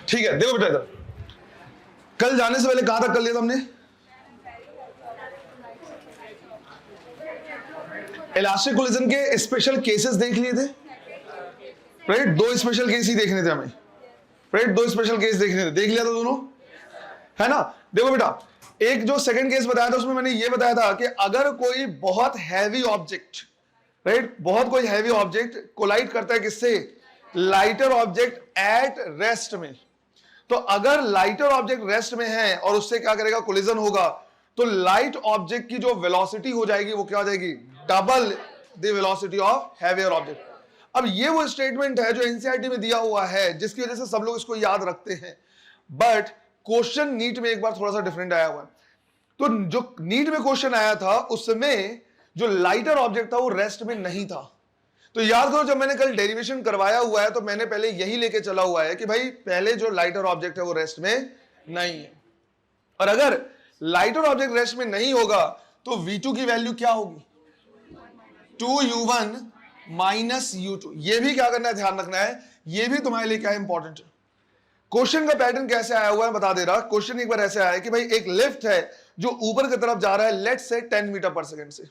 ठीक है, देखो बेटा इधर, कल जाने से पहले कहां तक कर लिया था हमने? इलास्टिक कोलिजन के स्पेशल केसेस देख लिए थे, राइट? दो स्पेशल केस ही देखने थे हमें, राइट? दो स्पेशल केस देखने थे, देख लिया था दोनों, है ना? देखो बेटा, एक जो सेकंड केस बताया था उसमें मैंने ये बताया था कि अगर कोई बहुत हैवी ऑब्जेक्ट, राइट, बहुत कोई हैवी ऑब्जेक्ट कोलाइड करता है किससे? लाइटर ऑब्जेक्ट एट रेस्ट में, तो अगर लाइटर ऑब्जेक्ट रेस्ट में है और उससे क्या करेगा? कोलिजन होगा, तो लाइट ऑब्जेक्ट की जो वेलोसिटी हो जाएगी वो क्या हो जाएगी? Double the velocity of heavier object. अब ये वो स्टेटमेंट है जो एनसीईआरटी में दिया हुआ है, जिसकी वजह से सब लोग इसको याद रखते हैं, बट क्वेश्चन नीट में एक बार थोड़ा सा डिफरेंट आया हुआ है। तो जो नीट में क्वेश्चन आया था उसमें जो लाइटर ऑब्जेक्ट था वो रेस्ट में नहीं था। तो याद करो, जब मैंने कल डेरिवेशन करवाया हुआ है तो मैंने पहले यही लेके चला हुआ है कि भाई पहले जो लाइटर ऑब्जेक्ट है वो रेस्ट में नहीं है, और अगर लाइटर ऑब्जेक्ट रेस्ट में नहीं होगा तो V2 की वैल्यू क्या होगी? 2U1 minus U2। ये भी क्या करना है, ध्यान रखना है, ये भी तुम्हारे लिए क्या इंपॉर्टेंट है। क्वेश्चन का पैटर्न कैसे आया हुआ है बता दे रहा। क्वेश्चन एक बार ऐसे आया है कि भाई एक लिफ्ट है जो ऊपर की तरफ जा रहा है, लेट्स से 10 मीटर पर सेकंड से।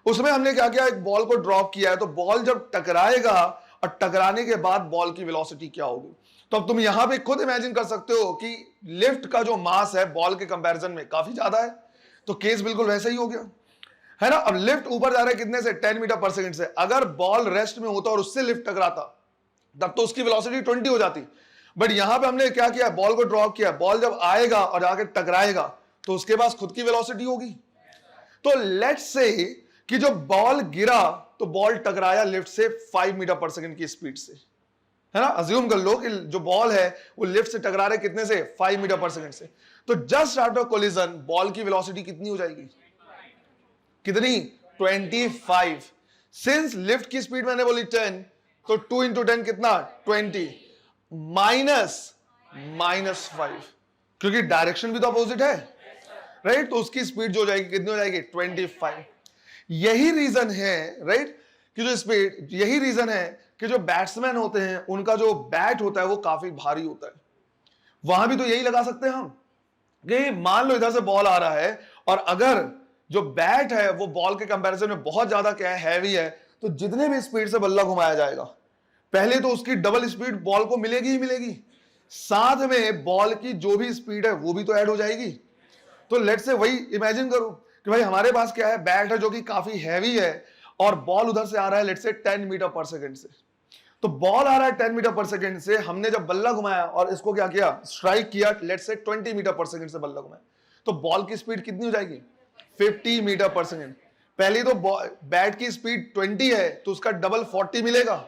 उसमें हमने क्या किया, एक बॉल को ड्रॉप किया है, तो बॉल जब टकराएगा और टकराने के बाद बॉल की वेलोसिटी क्या होगी? तो अब तुम यहां पे खुद इमेजिन कर सकते हो कि लिफ्ट का जो मास है बॉल के कंपैरिजन में काफी ज्यादा है, तो केस बिल्कुल वैसा ही हो गया, है ना? अब लिफ्ट ऊपर जा रहा है कितने से? 10 मीटर पर सेकंड से। अगर बॉल रेस्ट में होता और उससे लिफ्ट टकराता तब तो उसकी वेलोसिटी 20 हो जाती, बट यहां पे हमने क्या किया, बॉल को ड्रॉप किया, बॉल जब आएगा और जाके टकराएगा तो उसके पास खुद की वेलोसिटी होगी। तो लेट्स से कि जो बॉल गिरा तो बॉल टकराया लिफ्ट से 5 मीटर पर सेकंड की स्पीड से, है ना? अज्यूम कर लो कि जो बॉल है वो लिफ्ट से टकरा रहे कितने से? 5 मीटर पर सेकंड से। तो जस्ट आफ्टर कोलिजन बॉल की वेलोसिटी कितनी हो जाएगी? कितनी? 25। सिंस लिफ्ट की स्पीड मैंने बोली 10, तो 2 इंटू 10 कितना? 20 माइनस 5, क्योंकि डायरेक्शन भी तो अपोजिट है, राइट? तो उसकी स्पीड जो हो जाएगी कितनी हो जाएगी? 25। यही रीजन है, राइट, कि जो स्पीड, यही रीजन है कि जो बैट्समैन होते हैं उनका जो बैट होता है वो काफी भारी होता है। वहां भी तो यही लगा सकते हैं हम कि मान लो इधर से बॉल आ रहा है और अगर जो बैट है वो बॉल के कंपैरिजन में बहुत ज्यादा क्या है, हैवी है, तो जितने भी स्पीड से बल्ला घुमाया जाएगा पहले तो उसकी डबल स्पीड बॉल को मिलेगी ही मिलेगी, साथ में बॉल की जो भी स्पीड है वो भी तो ऐड हो जाएगी। तो लेट्स से वही इमेजिन करो कि भाई हमारे पास क्या है, बैट है जो कि काफी हैवी है और बॉल उधर से आ रहा है लेट्स से 10 मीटर पर सेकंड से। तो बॉल आ रहा है 10 मीटर पर सेकंड से, हमने जब बल्ला घुमाया और इसको क्या किया, स्ट्राइक किया, लेट्स से 20 मीटर पर सेकंड से बल्ला घुमाया, तो बॉल की स्पीड कितनी हो जाएगी? 50 मीटर पर सेकंड। पहले तो बैट की स्पीड 20 है तो उसका डबल 40 मिलेगा।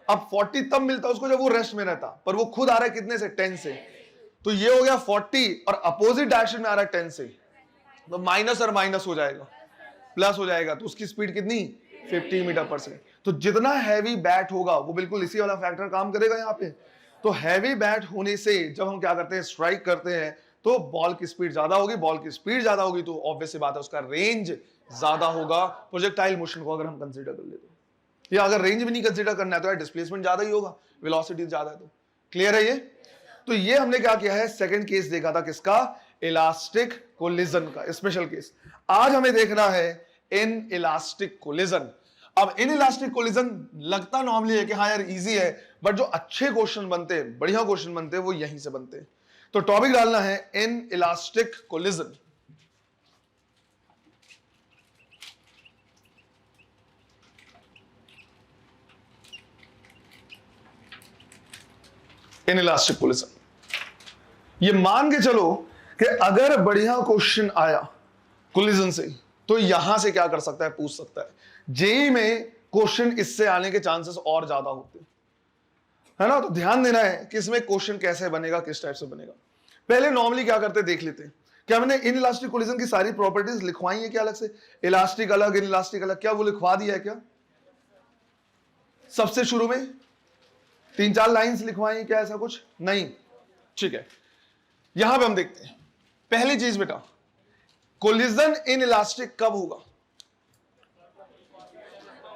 अब 40 तब मिलता उसको जब वो रेस्ट में रहता, पर वो खुद आ रहा है कितने से? 10 से। तो ये हो गया 40 और अपोजिट डायरेक्शन में आ रहा है 10 से, तो माइनस और माइनस हो जाएगा, प्लस हो जाएगा, तो उसकी स्पीड कितनी? 50 मीटर पर सेकंड। तो जितना हैवी बैट होगा वो बिल्कुल इसी वाला फैक्टर काम करेगा यहाँ पे। तो हैवी बैट होने से जब हम क्या करते हैं, स्ट्राइक करते हैं, तो बॉल की स्पीड ज्यादा होगी, बॉल की स्पीड ज्यादा होगी तो ऑब्वियस सी बात है उसका रेंज ज्यादा होगा। प्रोजेक्टाइल मोशन को अगर हम कंसीडर कर ले तो, या अगर रेंज भी नहीं कंसीडर करना है तो डिस्प्लेसमेंट ज्यादा ही होगा, वेलोसिटी ज्यादा है। तो क्लियर है ये? तो ये हमने क्या किया है, सेकंड केस देखा था किसका? इलास्टिक कोलिजन का स्पेशल केस। आज हमें देखना है इन इलास्टिक कोलिजन। अब इन इलास्टिक कोलिजन लगता नॉर्मली है कि हाँ यार इजी है, बट जो अच्छे क्वेश्चन बनते हैं, बढ़िया क्वेश्चन बनते हैं, वो यहीं से बनते हैं। तो टॉपिक डालना है in elastic collision. In elastic collision, ये मान के चलो कि अगर बढ़िया क्वेश्चन आया कोलिजन से तो यहां से क्या कर सकता है, पूछ सकता है। जेई में क्वेश्चन इससे आने के चांसेस और ज्यादा होते हैं, है ना? तो ध्यान देना है कि इसमें क्वेश्चन कैसे बनेगा, किस टाइप से बनेगा। पहले नॉर्मली क्या करते देख लेते हैं। क्या मैंने इन इलास्टिक कोलिजन की सारी प्रॉपर्टीज लिखवाई है क्या अलग से? इलास्टिक अलग, इन इलास्टिक अलग, क्या वो लिखवा दिया है क्या? सबसे शुरू में 3-4 लाइंस लिखवाई क्या? ऐसा कुछ नहीं। ठीक है, यहां पे हम देखते हैं। पहली चीज बेटा, कोलिजन इन इलास्टिक कब होगा?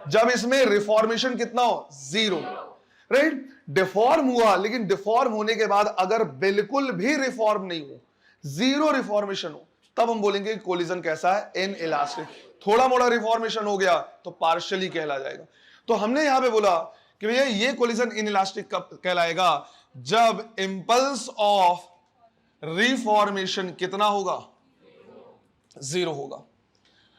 जब इसमें रिफॉर्मेशन कितना हो? 0। राइट? डिफॉर्म हुआ, लेकिन डिफॉर्म होने के बाद अगर बिल्कुल भी रिफॉर्म नहीं हो, जीरो रिफॉर्मेशन हो, तब हम बोलेंगे कि कोलिजन कैसा है, इनइलास्टिक। थोड़ा मोड़ा रिफॉर्मेशन हो गया तो पार्शियली कहला जाएगा। तो हमने यहां पे बोला कि भैया ये कोलिजन इनइलास्टिक कब कहलाएगा, जब इंपल्स ऑफ रिफॉर्मेशन कितना होगा, जीरो होगा,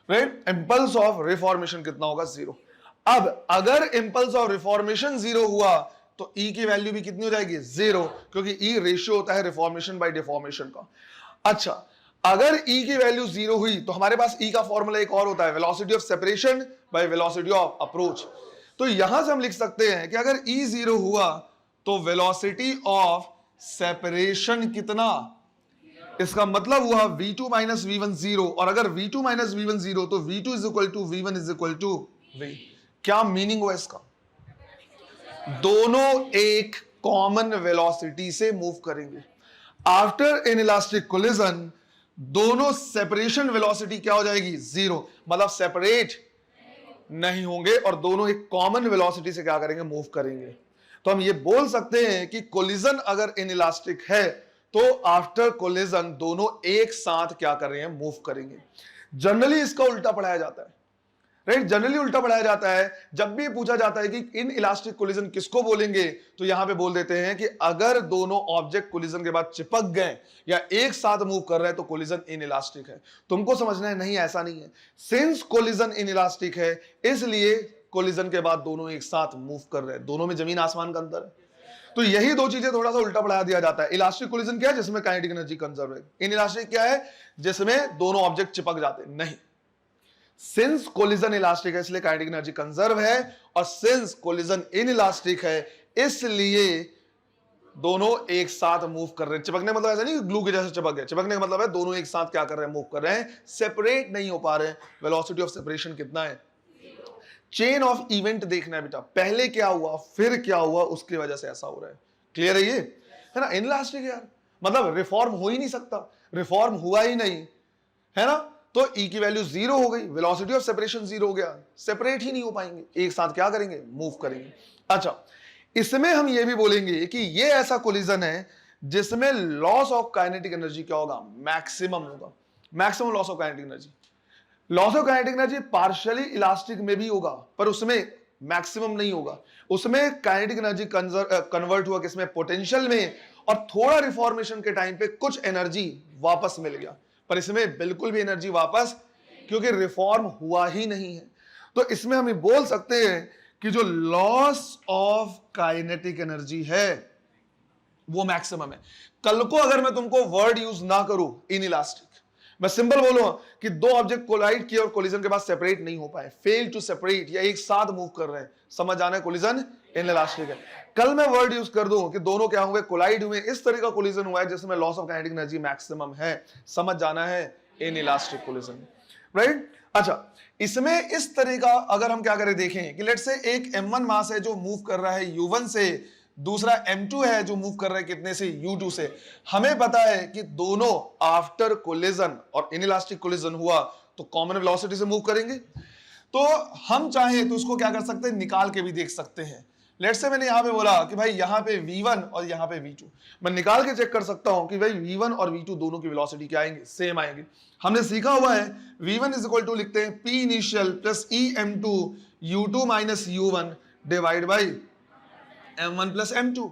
राइट? इंपल्स ऑफ रिफॉर्मेशन कितना होगा, जीरो। अब अगर इंपल्स ऑफ रिफॉर्मेशन जीरो हुआ तो ई की वैल्यू भी कितनी हो जाएगी, जीरो, क्योंकि ई रेशियो होता है रिफॉर्मेशन बाय डिफॉर्मेशन का। अच्छा, अगर ई की वैल्यू जीरो हुई तो हमारे पास ई का फॉर्मूला एक और होता है, velocity of separation by velocity of approach. तो यहां से हम लिख सकते हैं कि अगर ई जीरो हुआ तो वेलोसिटी ऑफ सेपरेशन कितना, इसका मतलब हुआ v2 माइनस v1 जीरो, और अगर v2 माइनस v1 जीरो तो v2 is equal to v1 is equal to v। क्या मीनिंग हुआ इसका, दोनों एक कॉमन वेलोसिटी से मूव करेंगे। आफ्टर इनइलास्टिक कोलिजन दोनों सेपरेशन वेलोसिटी क्या हो जाएगी, जीरो, मतलब सेपरेट नहीं होंगे और दोनों एक कॉमन वेलोसिटी से क्या करेंगे, मूव करेंगे। तो हम ये बोल सकते हैं कि कोलिजन अगर इनइलास्टिक है तो आफ्टर कोलिजन दोनों एक साथ क्या कर रहे हैं, मूव करेंगे। जनरली इसका उल्टा पढ़ाया जाता है, राइट? जनरली उल्टा पढ़ाया जाता है। जब भी पूछा जाता है कि इन इलास्टिक कोलिजन किसको बोलेंगे, तो यहां पे बोल देते हैं कि अगर दोनों ऑब्जेक्ट कोलिजन के बाद चिपक गए या एक साथ मूव कर रहे हैं तो कोलिजन इन इलास्टिक है। तुमको समझना है, नहीं ऐसा नहीं है। सिंस कोलिजन इन इलास्टिक है इसलिए कोलिजन के बाद दोनों एक साथ मूव कर रहे हैं, दोनों में जमीन आसमान का अंतर है। तो यही दो चीजें थोड़ा सा उल्टा पढ़ा दिया जाता है। इलास्टिक कोलिजन क्या है, जिसमें काइनेटिक एनर्जी कंजर्व है। इन इलास्टिक क्या है, जिसमें दोनों ऑब्जेक्ट चिपक जाते हैं। नहीं, सिंस कोलिजन इलास्टिक है इसलिए काइनेटिक एनर्जी कंजर्व है, और सिंस कोलिजन इनइलास्टिक है इसलिए दोनों एक साथ मूव कर रहे हैं। चिपकने मतलब ऐसा नहीं ग्लू के जैसे चिपक गए, चिपकने का मतलब है दोनों एक साथ क्या कर रहे हैं, मूव कर रहे हैं, सेपरेट नहीं हो पा रहे हैं। वेलोसिटी ऑफ सेपरेशन कितना है, चेन ऑफ इवेंट देखना है बेटा, पहले क्या हुआ फिर क्या हुआ, उसकी वजह से ऐसा हो रहा है। क्लियर है ये, है ना? इनइलास्टिक यार, मतलब रिफॉर्म हो ही नहीं सकता, रिफॉर्म हुआ ही नहीं, है ना? तो ई की वैल्यू जीरो हो गई, वेलोसिटी ऑफ सेपरेशन जीरो हो गया, सेपरेट ही नहीं हो पाएंगे, एक साथ क्या करेंगे, मूव करेंगे। अच्छा, इसमें हम ये भी बोलेंगे कि ये ऐसा कोलिजन है जिसमें लॉस ऑफ काइनेटिक एनर्जी क्या होगा, मैक्सिमम होगा, maximum loss of kinetic energy. Loss of kinetic energy partially elastic में भी होगा पर उसमें मैक्सिमम नहीं होगा, उसमें काइनेटिक एनर्जी कन्वर्ट हुआ किसमें, पोटेंशियल में, और थोड़ा रिफॉर्मेशन के टाइम पे कुछ एनर्जी वापस मिल गया, पर इसमें बिल्कुल भी एनर्जी वापस, क्योंकि रिफॉर्म हुआ ही नहीं है। तो इसमें हम बोल सकते हैं कि जो लॉस ऑफ काइनेटिक एनर्जी है वो मैक्सिमम है। कल को अगर मैं तुमको वर्ड यूज ना करूं इनइलास्टिक, मैं सिंपल बोलूंगा कि दो ऑब्जेक्ट कोलाइड किए और कोलिजन के बाद सेपरेट नहीं हो पाए, फेल टू सेपरेट, या एक साथ मूव कर रहे हैं, समझ आना है कोलिजन इनइलास्टिक है। कल मैं वर्ड यूज कर दूं कि दोनों क्या हुए, कोलाइड हुए, इस तरह का कोलिजन हुआ है जिसमें loss of kinetic energy maximum है, समझ जाना है इनइलास्टिक कोलिजन, राइट? अच्छा, इसमें इस तरह का अगर हम क्या करें देखें कि लेट्स से एक m1 मास है जो मूव कर रहा है u1 से, दूसरा m2 है जो मूव कर रहा है कितने से, u2 से। हमें पता है कि दोनों आफ्टर कोलिजन और इनइलास्टिक कोलिजन हुआ तो कॉमन वेलोसिटी से मूव करेंगे। तो हम चाहें तो उसको क्या कर सकते हैं, निकाल के भी देख सकते हैं। लेट्स से मैंने यहां पे बोला कि भाई यहां पे v1 और यहां पे v2, मैं निकाल के चेक कर सकता हूं कि भाई v1 और v2 दोनों की वेलोसिटी क्या आएंगे, सेम आएंगे। हमने सीखा हुआ है v1 इज इक्वल टू लिखते हैं p initial plus e m2 u2 minus u1 divide by m1 plus m2।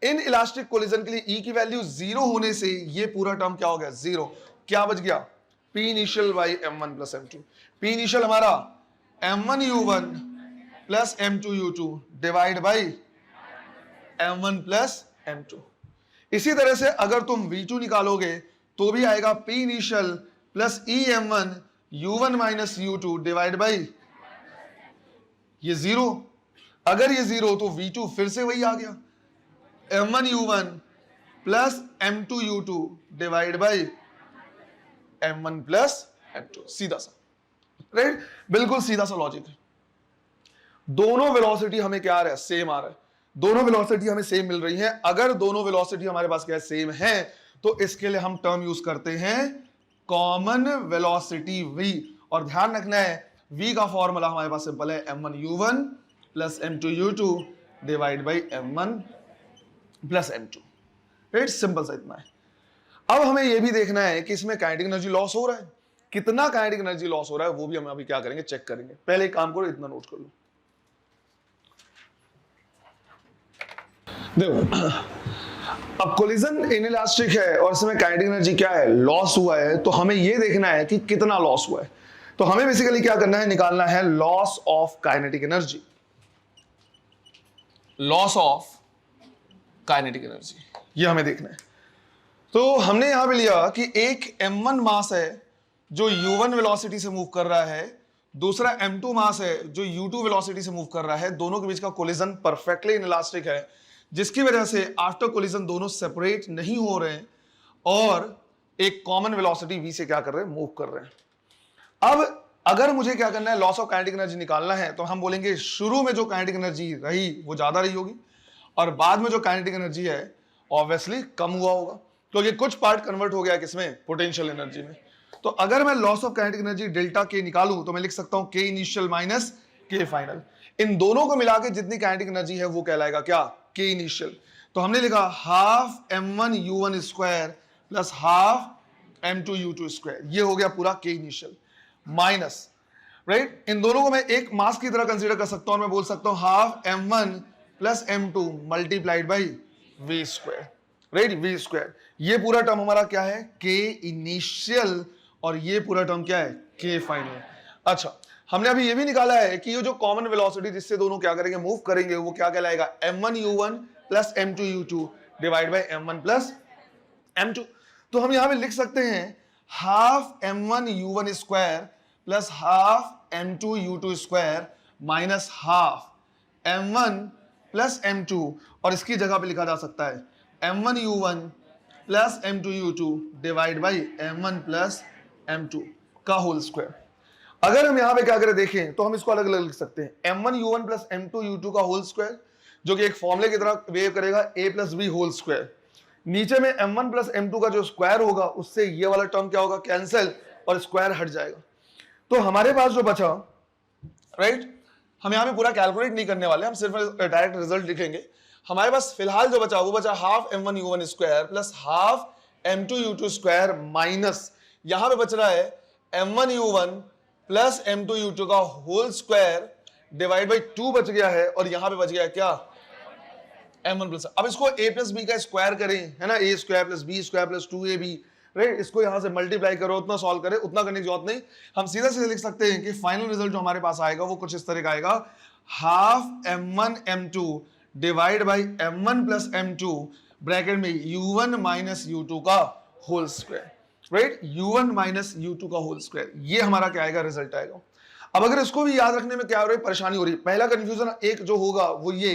In elastic collision के लिए e की वैल्यू जीरो होने से ये पूरा टर्म क्या हो गया, जीरो। क्या बच गया, p initial by m1 plus m2। p initial हमारा m1 u1 plus m2 u2 divide by m1 plus m2। इसी तरह से अगर तुम v2 निकालोगे तो भी आएगा p initial plus e m1 u1 minus u2 divide by ये जीरो। अगर ये जीरो तो v2 फिर से वही आ गया, m1 u1 plus m2 u2 divide by m1 plus m2। सीधा सा, राइट? बिल्कुल सीधा सा लॉजिक है। दोनों वेलोसिटी हमें क्या आ रहा है, सेम आ रहा है, दोनों वेलोसिटी हमें सेम मिल रही है। अगर दोनों वेलोसिटी हमारे पास क्या है, सेम है, तो इसके लिए हम टर्म यूज करते हैं कॉमन वेलोसिटी v। और ध्यान रखना है v का फॉर्मूला हमारे पास सिंपल है m1 u1 plus m2 u2 divide by m1 plus m2, right, simple सा इतना है। अब हमें यह भी देखना है कि इसमें काइनेटिक एनर्जी लॉस हो रहा है, कितना काइनेटिक एनर्जी लॉस हो रहा है वो भी हम अभी क्या करेंगे, चेक करेंगे। पहले एक काम करो, इतना नोट कर लो। देखो, अब कोलिजन इनइलास्टिक है और इसमें काइनेटिक एनर्जी क्या है, लॉस हुआ है, तो हमें यह देखना है कि कितना लॉस हुआ है। तो हमें बेसिकली क्या करना है, निकालना है loss of kinetic energy, loss of kinetic energy, ये हमें देखना है। तो हमने यहां पे लिया कि एक m1 मास है जो u1 वेलोसिटी से मूव कर रहा है, दूसरा m2 मास है जो u2 वेलोसिटी से मूव कर रहा है। दोनों के बीच का कोलिजन परफेक्टली इनइलास्टिक है, जिसकी वजह से आफ्टर कोलिजन दोनों सेपरेट नहीं हो रहे हैं और एक कॉमन वेलोसिटी v से क्या कर रहे हैं, मूव कर रहे हैं। अब अगर मुझे क्या करना है, लॉस ऑफ काइनेटिक एनर्जी निकालना है, तो हम बोलेंगे शुरू में जो काइनेटिक एनर्जी रही वो ज्यादा रही होगी और बाद में जो काइनेटिक एनर्जी है ऑब्वियसली कम हुआ होगा, क्योंकि कुछ पार्ट कन्वर्ट हो गया किसमें, पोटेंशियल एनर्जी में। तो अगर मैं loss of kinetic energy delta के निकालूं तो मैं लिख सकता हूं के इनिशियल माइनस के फाइनल। इन दोनों को मिला के जितनी काइनेटिक एनर्जी है वो कहलाएगा क्या, के इनिशियल। तो हमने लिखा half m1 u1 square plus half m2 u2 square, ये हो गया पूरा के इनिशियल माइनस, राइट। इन दोनों को मैं एक मास की तरह कंसीडर कर सकता हूं और मैं बोल सकता हूं half m1 plus m2 multiplied by v square, right, v square. ये पूरा टर्म हमारा क्या है, के इनिशियल, और ये पूरा टर्म क्या है, के फाइनल। अच्छा, हमने अभी ये भी निकाला है कि ये जो कॉमन वेलोसिटी जिससे दोनों क्या करेंगे, मूव करेंगे, वो क्या कहलाएगा, m1 u1 plus m2 u2 divide by m1 plus m2। तो हम यहां पे लिख सकते हैं half m1 u1 square plus half m2 u2 square minus half m1 plus m2, और इसकी जगह पे लिखा जा सकता है m1 u1 plus m2 u2 divide by m1 plus m2 का होल स्क्वायर। अगर हम यहां पे क्या करें देखें तो हम इसको अलग अलग लिख सकते हैं, m1 u1 plus m2 u2 का होल स्क्वायर, जो कि एक फॉर्मूले की तरह वेव करेगा a plus b whole square. नीचे में m1 प्लस m2 का जो स्क्वायर होगा उससे ये वाला टर्म क्या होगा, कैंसिल, और स्क्वायर हट जाएगा। तो हमारे पास जो बचा, राइट, हम यहां पे पूरा कैलकुलेट नहीं करने वाले, हम सिर्फ डायरेक्ट रिजल्ट लिखेंगे। हमारे पास फिलहाल जो बचा वो बचा half m1 u1 square plus half m2 u2 square minus, यहां पे बच रहा है m1 u1 plus m2 u2 का होल स्क्वायर डिवाइड बाई 2 बच गया है, और यहां पे बच गया क्या, m1 प्लस। अब इसको a प्लस बी का स्क्वायर करें, है ना, a square plus b square plus 2ab, right, इसको यहां से मल्टीप्लाई करो, उतना सॉल्व करें, उतना करने की जरूरत नहीं। हम सीधा सीधा लिख सकते हैं कि फाइनल रिजल्ट जो हमारे पास आएगा वो कुछ इस तरह का आएगा, half m1 m2 divide by m1 plus m2 bracket में u1 माइनस u2 का whole square, right, u1 minus u2 का होल स्क्वायर, ये हमारा क्या आएगा, रिजल्ट आएगा। अब अगर इसको भी याद रखने में क्या हो रही है, परेशानी हो रही है, पहला कंफ्यूजन एक जो होगा वो ये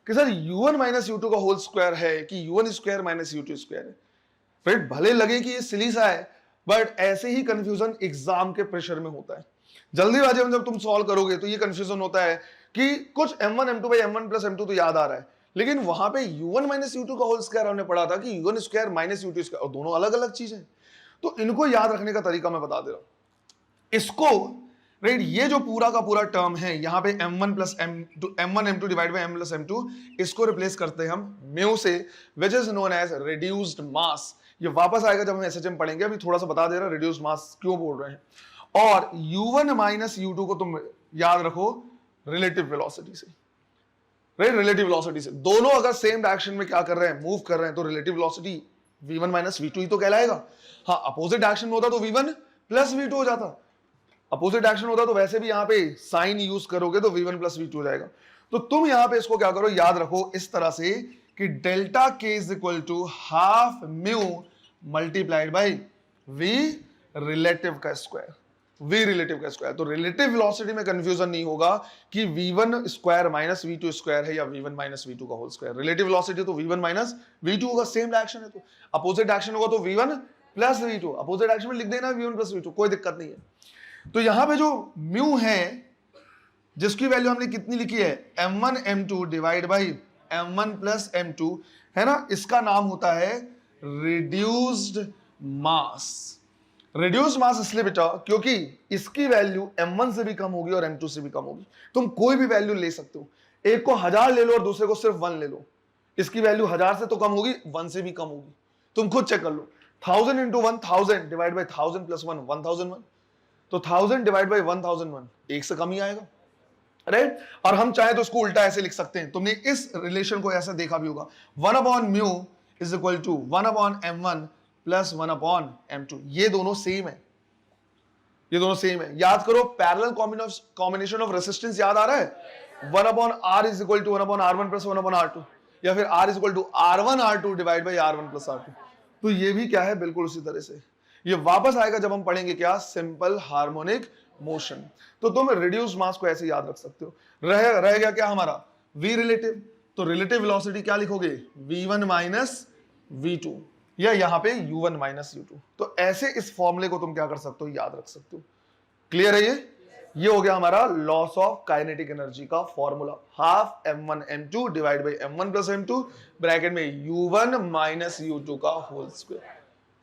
कि सर u1 माइनस u2 का होल स्क्वायर है कि u1 square minus u2 square है, राइट। भले लगे कि ये सिली सा है, बट ऐसे ही कंफ्यूजन एग्जाम के प्रेशर में होता है। जल्दीबाजी में जब तुम सॉल्व करोगे तो ये कंफ्यूजन होता है कि कुछ m1 m2 by m1 plus m2 तो याद आ रहा है, लेकिन वहां पे u1 माइनस u2 का होल स्क्वायर हमने पढ़ा था कि u1 square minus u2 square, और दोनों अलग अलग चीजें। तो इनको याद रखने का तरीका मैं बता दे रहा हूं इसको, राइट। ये जो पूरा का पूरा टर्म है यहाँ पे m1 plus m1 m2 divide by m plus m2, इसको रिप्लेस करते हैं हम म्यू से, which is known as reduced mass. ये वापस आएगा जब हम एसएचएम पढ़ेंगे, अभी थोड़ा सा बता दे रहा रिड्यूस्ड मास क्यों बोल रहे हैं। और u1 माइनस u2 को तुम याद रखो रिलेटिव वेलोसिटी से, राइट, रिलेटिव वेलोसिटी से। दोनों अगर सेम डायरेक्शन में क्या कर रहे हैं, मूव कर रहे हैं, तो relative velocity v1 minus v2 ही तो कहलाएगा। हाँ, अपोजिट डायरेक्शन में होता तो v1 प्लस v2 हो जाता, अपोजिट डायरेक्शन होता तो वैसे भी यहाँ पे साइन यूज करोगे तो v1 प्लस v2 हो जाएगा। तो तुम यहाँ पे इसको क्या करो, याद रखो इस तरह से कि delta k is equal to half mu multiplied by v relative का स्क्वायर, v रिलेटिव का स्क्वायर। तो रिलेटिव वेलोसिटी में कंफ्यूजन नहीं होगा कि v1 square minus v2 square है या v1 माइनस v2 का होल स्क्वायर। रिलेटिव वेलोसिटी तो v1 माइनस v2 होगा, सेम डायरेक्शन है। तो अपोजिट डायरेक्शन होगा तो v1 plus v2, opposite direction में लिख देना v1 प्लस v2, कोई दिक्कत नहीं है। तो यहां पे जो म्यू है जिसकी वैल्यू हमने कितनी लिखी है, m1 m2 divide by m1 plus m2, है ना, इसका नाम होता है रिड्यूस्ड मास। रिड्यूस्ड मास इसलिए बेटा क्योंकि इसकी वैल्यू m1 से भी कम होगी और m2 से भी कम होगी। तुम कोई भी वैल्यू ले सकते हो, एक को 1000 ले लो और दूसरे को सिर्फ 1 ले लो, इसकी वैल्यू 1000 से तो कम होगी, 1 से भी कम होगी। तुम खुद चेक कर लो, 1000 इंटू 1000 डिवाइड बाई 1000 प्लस 1 1001, तो 1000 डिवाइड बाई 1001 1 से कम ही आएगा, राइट। और हम चाहे तो इसको उल्टा ऐसे लिख सकते हैं, तुमने इस रिलेशन को ऐसा देखा भी होगा, 1 upon mu is equal to 1 upon m1 plus 1 upon m2। ये दोनों सेम है, ये दोनों सेम है। याद करो, पैरेलल कॉम्बिनेशन ऑफ रेसिस्टेंस याद आ रहा है, 1 upon r is equal to 1 upon r1 plus 1 upon r2, या फिर r is equal to r1 r2 divide by r1 plus r2। तो ये भी क्या है, बिल्कुल उसी तरह से ये वापस आएगा जब हम पढ़ेंगे क्या, सिंपल हार्मोनिक मोशन। तो तुम रिड्यूस मास को ऐसे याद रख सकते हो। रह गया क्या हमारा, v रिलेटिव, तो रिलेटिव वेलोसिटी क्या लिखोगे, v1 माइनस v2, या यहां पे u1 माइनस u2। तो ऐसे इस फॉर्मूले को तुम क्या कर सकते हो, याद रख सकते हो। क्लियर है ये हो गया हमारा लॉस ऑफ काइनेटिक एनर्जी का formula, half m1 m2 divide by m1 plus m2 bracket में u1 माइनस u2 का होल स्क्वायर,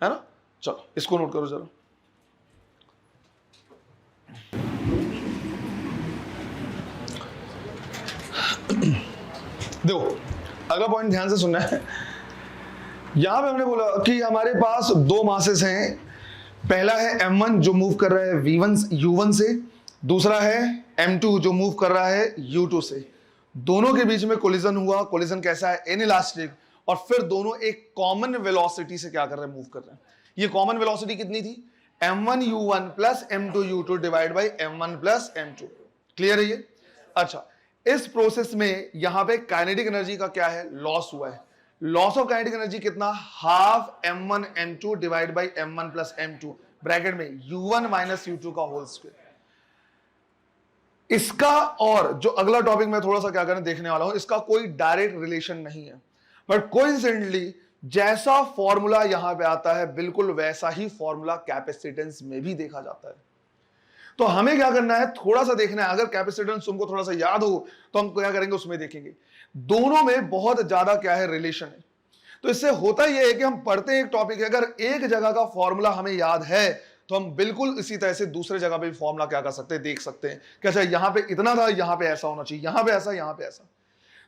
है ना। चलो इसको नोट करो जरा। देखो अगला पॉइंट ध्यान से सुनना है। यहां पे हमने बोला कि हमारे पास दो मासेस हैं, पहला है m1 जो मूव कर रहा है u1 से, दूसरा है m2 जो मूव कर रहा है u2 से। दोनों के बीच में कोलिजन हुआ, कोलिजन कैसा है, इनइलास्टिक, और फिर दोनों एक कॉमन वेलोसिटी से क्या कर रहे हैं, मूव कर रहे हैं। ये कॉमन वेलोसिटी कितनी थी, m1 u1 plus m2 u2 divide by m1 plus m2। Clear है ये। अच्छा, इस प्रोसेस में यहां पे काइनेटिक एनर्जी का क्या है, लॉस हुआ है। लॉस ऑफ काइनेटिक एनर्जी कितना, half m1 m2 divide by m1 plus m2 bracket में u1 माइनस u2 का होल स्क्वायर। इसका और जो अगला टॉपिक मैं थोड़ा सा क्या करने देखने वाला हूं, इसका कोई डायरेक्ट रिलेशन नहीं है, बट कोइंसिडेंटली जैसा फॉर्मूला यहां पे आता है बिल्कुल वैसा ही फॉर्मूला कैपेसिटेंस में भी देखा जाता है। तो हमें क्या करना है, थोड़ा सा देखना है। अगर कैपेसिटेंस तुमको थोड़ा सा याद हो तो हम क्या करेंगे, उसमें देखेंगे दोनों में बहुत ज्यादा क्या है, रिलेशन है। तो इससे होता यह है कि हम पढ़ते हैं एक टॉपिक है, अगर एक जगह का फॉर्मूला हमें याद है तो हम बिल्कुल इसी तरह से दूसरे जगह पे भी फॉर्मूला क्या कर सकते हैं, देख सकते हैं कि अच्छा यहां पे इतना था, यहां पे ऐसा होना चाहिए, यहां पे ऐसा, यहां पे ऐसा।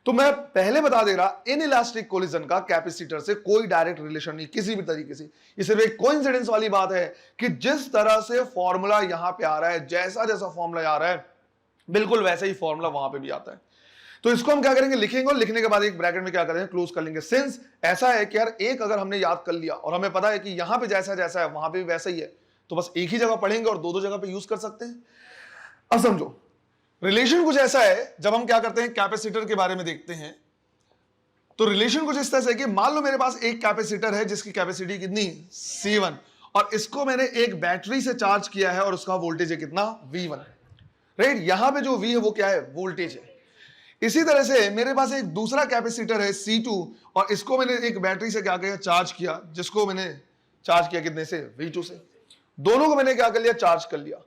तो मैं पहले बता दे रहा, इनइलास्टिक कोलिजन का कैपेसिटर से कोई डायरेक्ट रिलेशन नहीं किसी भी तरीके से। ये सिर्फ एक कोइंसिडेंस वाली बात है कि जिस तरह से फॉर्मूला यहां पे आ रहा है, जैसा जैसा फॉर्मूला आ रहा है बिल्कुल वैसा ही फॉर्मूला वहां पे भी आता है। तो इसको हम क्या करेंगे, लिखेंगे, और लिखने के बाद एक ब्रैकेट में क्या करेंगे, क्लोज कर लेंगे। सिंस ऐसा है कि यार एक अगर हमने याद कर लिया और हमें पता है कि यहां पे जैसा जैसा है वहां पे भी वैसा ही है, तो बस एक ही जगह पढ़ेंगे और दो जगह पे यूज कर सकते हैं। अब समझो रिलेशन कुछ ऐसा है, जब हम क्या करते हैं कैपेसिटर के बारे में देखते हैं, तो रिलेशन कुछ इस तरह से कि मान लो मेरे पास एक कैपेसिटर है जिसकी कैपेसिटी कितनी, C1, और इसको मैंने एक बैटरी से चार्ज किया है और उसका वोल्टेज है कितना, V1, राइट। यहां पे जो V है वो क्या है, वोल्टेज है। इसी तरह से मेरे पास एक दूसरा कैपेसिटर है C2 और इसको मैंने एक बैटरी से क्या किया, चार्ज किया, जिसको मैंने चार्ज किया कितने से, V2 से। दोनों को मैंने क्या कर लिया, चार्ज कर लिया,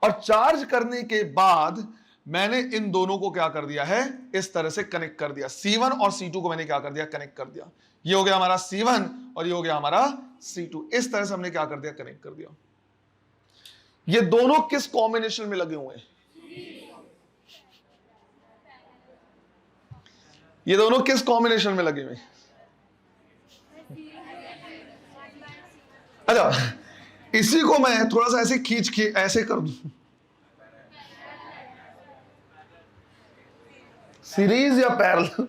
और चार्ज करने के बाद मैंने इन दोनों को क्या कर दिया है, इस तरह से कनेक्ट कर दिया। C1 और C2 को मैंने क्या कर दिया, कनेक्ट कर दिया। ये हो गया हमारा C1 और ये हो गया हमारा C2। इस तरह से हमने क्या कर दिया, कनेक्ट कर दिया। ये दोनों किस कॉम्बिनेशन में लगे हुए हैं, ये दोनों किस कॉम्बिनेशन में लगे हुए हैं। अच्छा, इसी को मैं थोड़ा सा ऐसे खींच के ऐसे कर दूं, सीरीज या पैरेलल,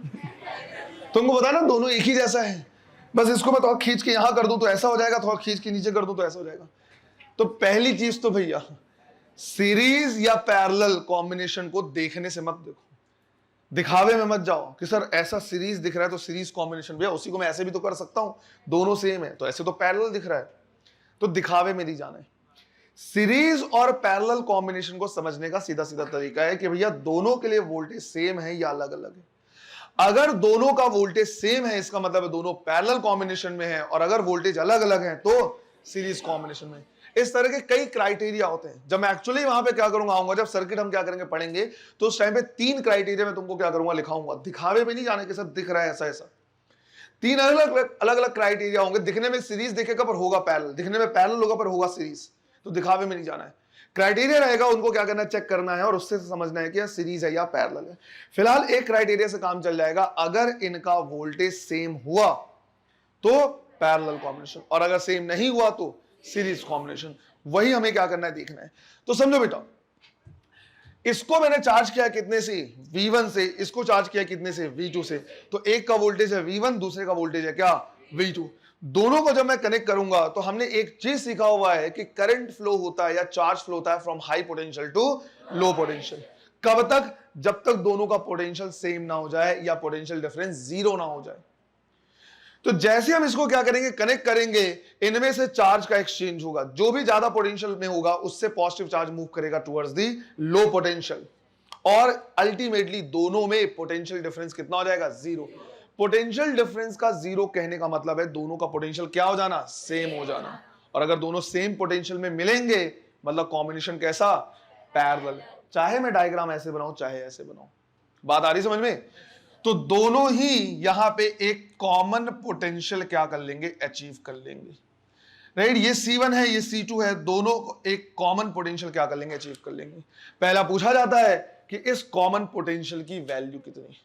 तुमको पता ना दोनों एक ही जैसा है, बस इसको मैं थोड़ा खींच के यहां कर दूं तो ऐसा हो जाएगा, थोड़ा खींच के नीचे कर दूं तो ऐसा हो जाएगा। तो पहली चीज तो भैया सीरीज या पैरेलल कॉम्बिनेशन को देखने से मत देखो, दिखावे में मत जाओ कि सर ऐसा सीरीज दिख रहा है तो सीरीज कॉम्बिनेशन, भैया उसी को मैं ऐसे भी तो कर सकता हूं, दोनों सेम है तो ऐसे तो पैरेलल दिख रहा है, तो दिखावे में नहीं जाना है। सीरीज और पैरेलल कॉम्बिनेशन को समझने का सीधा सीधा तरीका है कि भैया दोनों के लिए वोल्टेज सेम है या अलग अलग है। अगर दोनों का वोल्टेज सेम है इसका मतलब है दोनों पैरेलल कॉम्बिनेशन में है, और अगर वोल्टेज अलग अलग है तो सीरीज कॉम्बिनेशन में। इस तरह के कई क्राइटेरिया होते हैं। जब मैं एक्चुअली वहां पे क्या करूंगा, आऊंगा जब सर्किट हम क्या करेंगे, पढ़ेंगे, तो उस टाइम पे 3 क्राइटेरिया मैं तुमको क्या करूंगा, लिखाऊंगा। दिखावे में नहीं जाने के सर दिख रहा है ऐसा ऐसा, 3 अलग अलग क्राइटेरिया होंगे। दिखने में सीरीज दिखेगा पर होगा पैरेलल, दिखने में पैरेलल होगा पर होगा सीरीज, तो दिखावे में नहीं जाना है। क्राइटेरिया रहेगा, उनको क्या करना है, चेक करना है और उससे समझना है कि यह सीरीज है या पैरेलल है। फिलहाल एक क्राइटेरिया से काम चल जाएगा, अगर इनका वोल्टेज सेम हुआ तो पैरेलल कॉम्बिनेशन, और अगर सेम नहीं हुआ तो सीरीज कॉम्बिनेशन। वही हमें क्या करना है, देखना है। तो समझो बेटा, इसको मैंने चार्ज किया कितने से, V1 से, इसको चार्ज किया कितने से, V2 से। तो एक का वोल्टेज है V1, दूसरे का वोल्टेज है क्या, V2। दोनों को जब मैं कनेक्ट करूंगा तो हमने एक चीज सीखा हुआ है कि करंट फ्लो होता है या चार्ज फ्लो होता है from high potential to low potential. कब तक, जब तक दोनों का पोटेंशियल सेम ना हो जाए या पोटेंशियल डिफरेंस जीरो ना हो जाए। तो जैसे हम इसको क्या करेंगे, कनेक्ट करेंगे, इनमें से चार्ज का एक्सचेंज होगा। जो भी ज्यादा पोटेंशियल में होगा उससे पॉजिटिव चार्ज मूव करेगा टुवर्ड्स दी लो पोटेंशियल, और अल्टीमेटली दोनों में पोटेंशियल डिफरेंस कितना हो जाएगा, जीरो। पोटेंशियल डिफरेंस का जीरो कहने का मतलब है दोनों का पोटेंशियल क्या हो जाना, सेम हो जाना। और अगर दोनों सेम पोटेंशियल में मिलेंगे मतलब कॉम्बिनेशन कैसा, पैरेलल। चाहे मैं डायग्राम ऐसे बनाऊं चाहे ऐसे बनाऊं, बात आ रही समझ में। तो दोनों ही यहां पे एक कॉमन पोटेंशियल क्या कर लेंगे, अचीव कर लेंगे, राइट। ये C1 है, ये C2 है, दोनों एक कॉमन पोटेंशियल क्या कर लेंगे, अचीव कर लेंगे। पहला पूछा जाता है कि इस कॉमन पोटेंशियल की वैल्यू कितनी।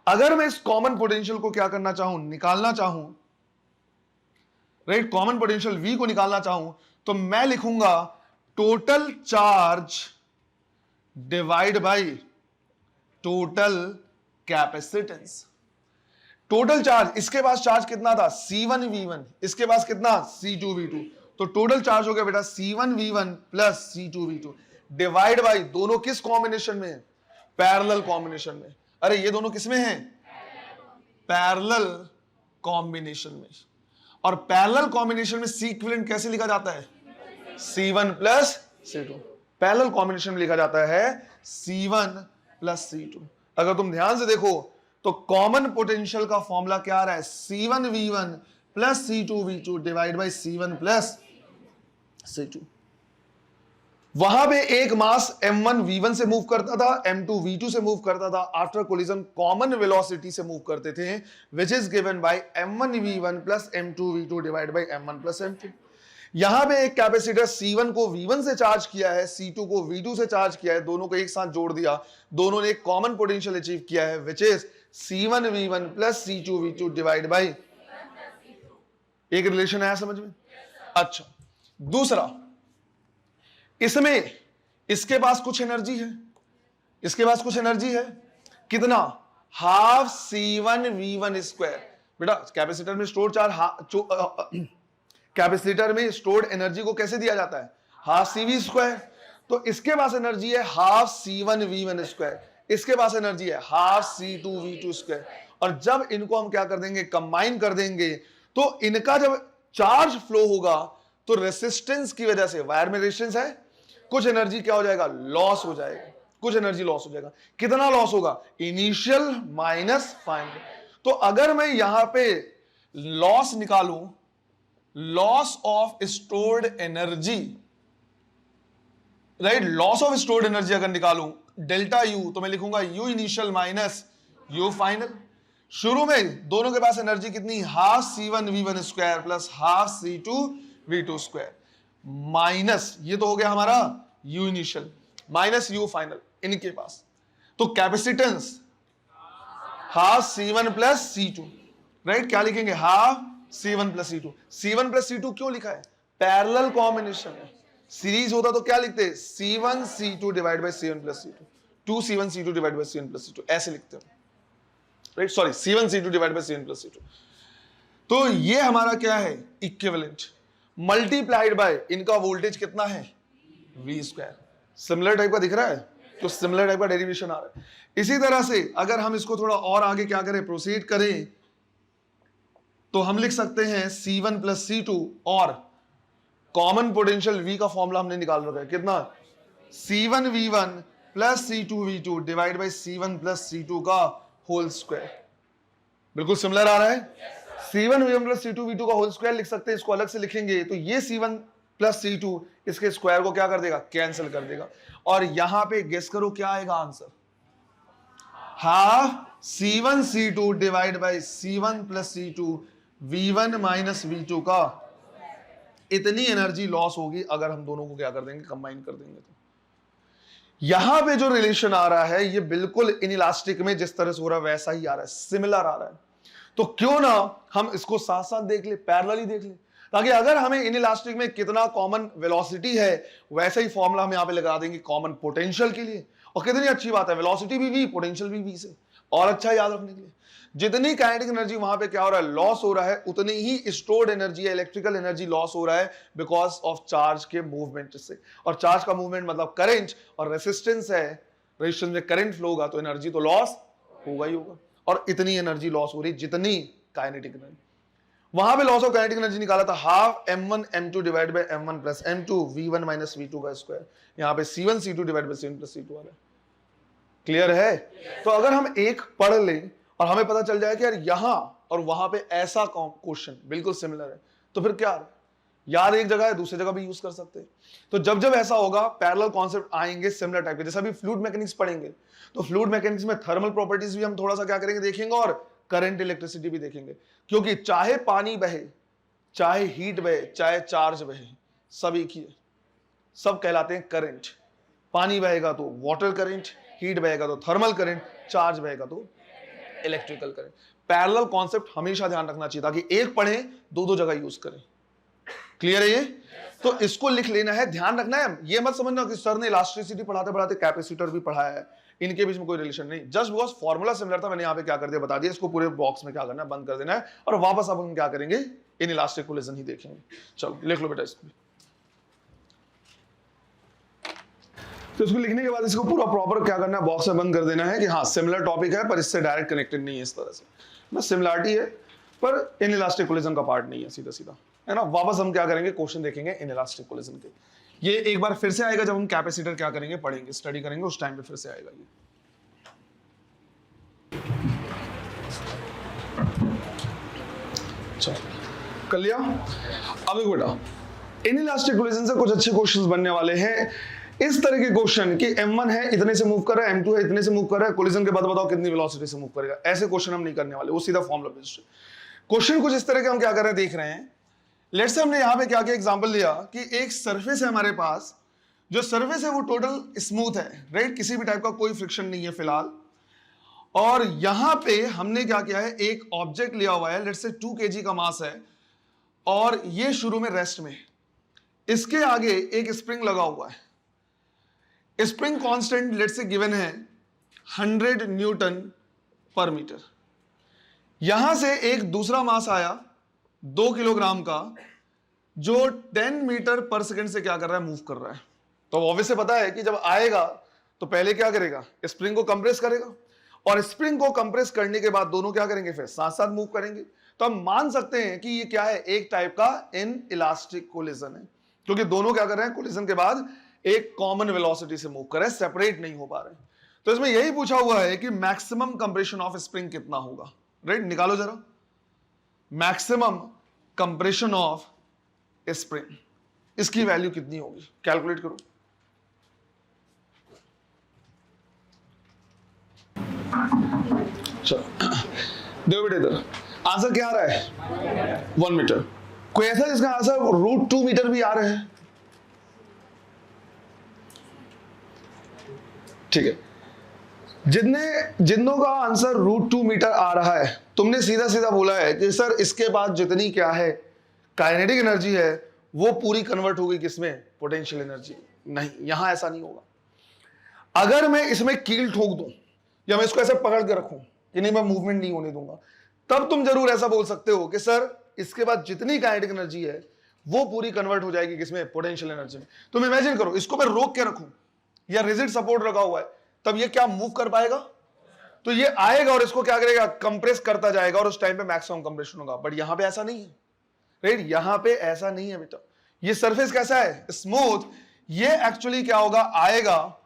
अगर मैं इस कॉमन पोटेंशियल को क्या करना चाहूं, निकालना चाहूं, राइट, कॉमन पोटेंशियल V को निकालना चाहूं, तो मैं लिखूंगा total charge divide by total capacitance. Total charge, इसके पास चार्ज कितना था, C1 V1, इसके पास कितना, C2 V2। तो टोटल चार्ज हो गया बेटा C1 V1 plus C2 V2 divide by, दोनों किस कॉम्बिनेशन में, पैरेलल कॉम्बिनेशन में। अरे ये दोनों किसमें हैं, पैरेलल कॉम्बिनेशन में। और पैरेलल कॉम्बिनेशन में सी इक्विवेलेंट कैसे लिखा जाता है, C1 plus C2। Parallel combination में लिखा जाता है C1 प्लस C2। अगर तुम ध्यान से देखो तो कॉमन पोटेंशियल का फॉर्मूला क्या आ रहा है, C1 V1 plus C2 V2 divide by C1 plus C2। वहां पे एक मास m1 V1 से मूव करता था, m2 V2 से मूव करता था। आफ्टर कोलिजन कॉमन वेलोसिटी से मूव करते थे, which is given by m1 V1 plus m2 V2 divide by m1 plus m2। यहां पे एक कैपेसिटर C1 को V1 से चार्ज किया है, C2 को V2 से चार्ज किया है, दोनों को एक साथ जोड़ दिया, दोनों ने एक कॉमन पोटेंशियल अचीव किया है, which is C1 V1 plus C2 V2 divide by, एक रिलेशन आया समझ में। अच्छा, दूसरा, इसमें इसके पास कुछ एनर्जी है, इसके पास कुछ एनर्जी है, कितना, हाफ C1 V1 स्क्वायर। बेटा कैपेसिटर में स्टोर चार्ज, कैपेसिटर में स्टोर्ड एनर्जी को कैसे दिया जाता है, हाफ CV स्क्वायर। तो इसके पास एनर्जी है हाफ C1 V1 स्क्वायर, इसके पास एनर्जी है हाफ C2 V2 स्क्वायर। और जब इनको हम क्या कर देंगे, कंबाइन कर देंगे, तो इनका जब चार्ज फ्लो होगा तो रेसिस्टेंस की वजह से, वायर में रेजिस्टेंस है, कुछ एनर्जी क्या हो जाएगा, लॉस हो जाएगा, कुछ एनर्जी लॉस हो जाएगा। कितना लॉस होगा, इनिशियल माइनस फाइनल। तो अगर मैं यहां पे लॉस निकालूं, loss of stored energy, right, loss of stored energy अगर निकालूं डेल्टा U, तो मैं लिखूंगा U initial minus U final. शुरू में दोनों के पास एनर्जी कितनी, half C1 V1 square plus half C2 V2 square minus, ये तो हो गया हमारा U initial minus U final इनके पास। तो capacitance half C1 plus C2, right, क्या लिखेंगे, half C1 plus C2। C1 plus C2 क्यों लिखा है, पैरेलल कॉम्बिनेशन है। सीरीज होता तो क्या लिखते, C1 C2 divide by C1 plus C2, 2 C1 C2 divide by C1 plus C2, ऐसे लिखते हैं, right, sorry, C1 C2 divide by C1 plus C2। तो ये हमारा क्या है, इक्विवेलेंट, मल्टीप्लाइड बाय इनका वोल्टेज कितना है, V स्क्वायर। सिमिलर टाइप का दिख रहा है, तो सिमिलर टाइप का डेरिवेशन आ रहा है। इसी तरह से अगर हम इसको थोड़ा और आगे क्या करें, प्रोसीड करें, तो हम लिख सकते हैं C1 प्लस C2 और कॉमन पोटेंशियल V का फॉर्मूला हमने निकाल रखा है, कितना, C1 V1 plus C2 V2 divide by C1 plus C2 का होल स्क्वायर। बिल्कुल सिमिलर आ रहा है, C1 V1 plus C2 V2 का होल स्क्वायर लिख सकते हैं। इसको अलग से लिखेंगे तो ये C1 प्लस C2 इसके स्क्वायर को क्या कर देगा, कैंसिल कर देगा। और यहां पे गेस करो क्या आएगा answer, half C1 C2 divide by C1 plus C2 V1 minus V2 का इतनी एनर्जी लॉस होगी अगर हम दोनों को क्या कर देंगे, कंबाइन कर देंगे। तो यहां पे जो रिलेशन आ रहा है ये बिल्कुल इनइलास्टिक में जिस तरह से हो रहा है वैसा ही आ रहा है, सिमिलर आ रहा है। तो क्यों ना हम इसको साथ साथ देख ले, पैरेलली देख ले, ताकि अगर हमें इनइलास्टिक में कितना कॉमन वेलोसिटी है वैसा ही फॉर्मूला हम यहां पे लगा देंगे कॉमन पोटेंशियल के लिए। और कितनी अच्छी बात है, वेलोसिटी भी v, पोटेंशियल भी v से, और अच्छा याद रखने के लिए जितनी काइनेटिक एनर्जी वहां पे क्या हो रहा है, लॉस हो रहा है, उतनी ही स्टोर्ड एनर्जी है, इलेक्ट्रिकल एनर्जी लॉस हो रहा है बिकॉज ऑफ चार्ज के मूवमेंट से। और चार्ज का मूवमेंट मतलब करंट, और रेसिस्टेंस है, रेजिस्टेंस में करंट फ्लो होगा तो एनर्जी तो लॉस होगा ही होगा। और इतनी एनर्जी लॉस हो रही जितनी काइनेटिक एनर्जी। वहां पे लॉस ऑफ काइनेटिक एनर्जी निकाला था half m1 m2 divide by m1 plus m2 v1 minus v2 का स्क्वायर। यहां पे c1 c2 divide by c1 plus c2 आ रहा है। क्लियर है? तो अगर हम एक पढ़ लें और हमें पता चल जाए कि यार यहां और वहां पे ऐसा क्वेश्चन बिल्कुल सिमिलर है, तो फिर क्या यार एक जगह है दूसरी जगह भी यूज कर सकते हैं। तो जब जब ऐसा होगा पैरेलल कॉन्सेप्ट आएंगे सिमिलर टाइप के, जैसा भी फ्लूइड मैकेनिक्स पढ़ेंगे तो फ्लूइड मैकेनिक्स में थर्मल प्रॉपर्टीज भी हम थोड़ा सा क्या करेंगे, देखेंगे, और करंट इलेक्ट्रिसिटी भी देखेंगे। क्योंकि चाहे पानी बहे, चाहे हीट बहे, चाहे चार्ज बहे, सब एक ही है, सब कहलाते हैं करंट। पानी बहेगा तो वाटर करंट, हीट बहेगा तो थर्मल करंट, चार्ज बहेगा तो इलेक्ट्रिकल करंट। पैरेलल कॉन्सेप्ट हमेशा ध्यान रखना चाहिए ताकि एक पढ़े दो दो जगह यूज करें। क्लियर है ये? तो इसको लिख लेना है, ध्यान रखना है। ये मत समझना कि सर ने इलास्टिसिटी पढ़ाते पढ़ाते कैपेसिटर भी पढ़ाया है, इनके बीच में कोई रिलेशन नहीं। जस्ट बिकॉज फॉर्मूला सिमिलर था मैंने यहाँ पे क्या कर दिया, बता दिया। इसको पूरे बॉक्स में क्या करना है, बंद कर देना है, और वापस अब हम क्या करेंगे, इन इलास्टिक कोलिजन ही देखेंगे। चलो लिख लो बेटा इसको। तो इसको लिखने के बाद इसको पूरा प्रॉपर क्या करना है, बॉक्स में बंद कर देना है कि हाँ सिमिलर टॉपिक है पर इससे डायरेक्ट कनेक्टेड नहीं है। इस तरह से बस सिमिलरिटी है पर इन इलास्टिक कोलिजन का पार्ट नहीं है, सीधा सीधा है ना। वापस हम क्या करेंगे, क्वेश्चन देखेंगे इन इलास्टिक कोलिजन के। ये एक बार फिर से आएगा जब हम कैपेसिटर क्या करेंगे, पढ़ेंगे, स्टडी करेंगे, उस टाइम पे फिर से आएगा ये। चलो कर लिया। अब देखो बेटा, इन इलास्टिक कोलिजन से कुछ अच्छे क्वेश्चंस बनने वाले हैं। इस तरह के क्वेश्चन कि m1 है इतने से मूव कर रहा है, m2 है इतने से मूव कर रहा है, कोलिजन के बाद बताओ कितनी वेलोसिटी से मूव करेगा, ऐसे क्वेश्चन हम नहीं करने वाले, वो सीधा फॉर्मूला बेस्ड क्वेश्चन। कुछ इस तरह के हम क्या कर रहे हैं, देख रहे हैं। लेट्स से हमने यहां पे क्या क्या एग्जांपल लिया कि एक सरफेस है हमारे पास, जो सरफेस है वो टोटल स्मूथ है, राइट, किसी भी टाइप का कोई फ्रिक्शन नहीं है फिलहाल। और यहां पे हमने क्या किया है, एक ऑब्जेक्ट लिया हुआ है, लेट्स से 2 kg का मास है, और ये शुरू में रेस्ट में, इसके आगे एक स्प्रिंग लगा हुआ है। Spring constant let's say given है 100 न्यूटन पर मीटर। यहां से एक दूसरा मास आया 2 किलोग्राम का, जो 10 मीटर पर सेकंड से क्या कर रहा है, मूव कर रहा है। तो ऑब्वियस पता है कि जब आएगा तो पहले क्या करेगा, स्प्रिंग को कंप्रेस करेगा, और स्प्रिंग को कंप्रेस करने के बाद दोनों क्या करेंगे, फिर साथ साथ मूव करेंगे। तो हम मान सकते हैं कि ये क्या है, एक टाइप का इन इलास्टिक कोलिजन है, क्योंकि दोनों क्या कर रहे हैं, कोलिजन के बाद एक कॉमन वेलोसिटी से मूव कर रहे हैं, सेपरेट नहीं हो पा रहे हैं। तो इसमें यही पूछा हुआ है कि मैक्सिमम कंप्रेशन ऑफ स्प्रिंग कितना होगा, राइट, निकालो जरा मैक्सिमम कंप्रेशन ऑफ स्प्रिंग, इसकी वैल्यू कितनी होगी, कैलकुलेट करो। चलो देखो बेटे, इधर आंसर क्या आ रहा है, 1 मीटर। कोई ऐसा जिसका आंसर √2 मीटर भी आ रहा है? ठीक है, जितनों का आंसर √2 मीटर आ रहा है, तुमने सीधा सीधा बोला है कि सर इसके बाद जितनी क्या है काइनेटिक एनर्जी है वो पूरी कन्वर्ट होगी किसमें, पोटेंशियल एनर्जी। नहीं, यहां ऐसा नहीं होगा। अगर मैं इसमें कील ठोक दूं या मैं इसको ऐसे पकड़ के रखूं कि नहीं मैं मूवमेंट नहीं होने दूंगा, तब तुम जरूर ऐसा बोल सकते हो कि सर इसके बाद जितनी काइनेटिक एनर्जी है वो पूरी कन्वर्ट हो जाएगी किसमें, पोटेंशियल एनर्जी में। तुम इमेजिन करो, इसको मैं रोक के रखूं या रिजिड सपोर्ट लगा हुआ है, तब ये क्या मूव कर पाएगा? तो ये आएगा और इसको क्या करेगा, कंप्रेस करता जाएगा, और उस टाइम पे मैक्सिमम कंप्रेशन होगा। बट यहां पे ऐसा नहीं है, राइट, यहां पे ऐसा नहीं है बेटा। ये सरफेस कैसा है, स्मूथ। ये एक्चुअली क्या होगा, आएगा,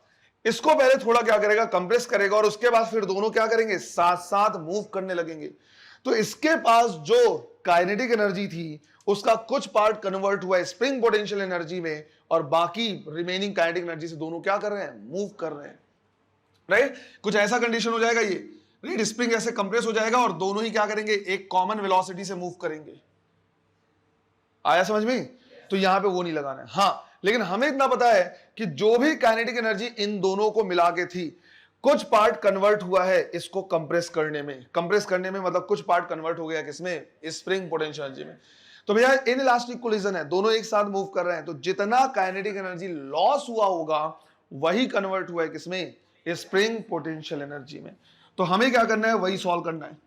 इसको पहले थोड़ा क्या करेगा, कंप्रेस करेगा, और उसके बाद फिर दोनों क्या करेंगे, साथ साथ मूव करने लगेंगे। तो इसके पास जो काइनेटिक एनर्जी थी उसका कुछ पार्ट कन्वर्ट हुआ है स्प्रिंग पोटेंशियल एनर्जी में, और बाकी रिमेनिंग काइनेटिक एनर्जी से दोनों क्या कर रहे हैं, मूव कर रहे हैं, राइट। कुछ ऐसा कंडीशन हो जाएगा ये, राइट, स्प्रिंग ऐसे कंप्रेस हो जाएगा और दोनों ही क्या करेंगे, एक कॉमन वेलोसिटी से मूव करेंगे। आया समझ में? तो यहां पे वो नहीं लगाना है। हाँ, लेकिन हमें इतना पता है कि जो भी काइनेटिक एनर्जी इन दोनों को मिला के थी, कुछ पार्ट कन्वर्ट हुआ है इसको कंप्रेस करने में। कंप्रेस करने में मतलब कुछ पार्ट कन्वर्ट हो गया किसमें? स्प्रिंग पोटेंशियल एनर्जी में। तो भैया इनइलास्टिक कोलिजन है, दोनों एक साथ मूव कर रहे हैं, तो जितना काइनेटिक एनर्जी लॉस हुआ होगा वही कन्वर्ट हुआ है किसमें? स्प्रिंग पोटेंशियल एनर्जी में। तो हमें क्या करना है? वही सॉल्व करना है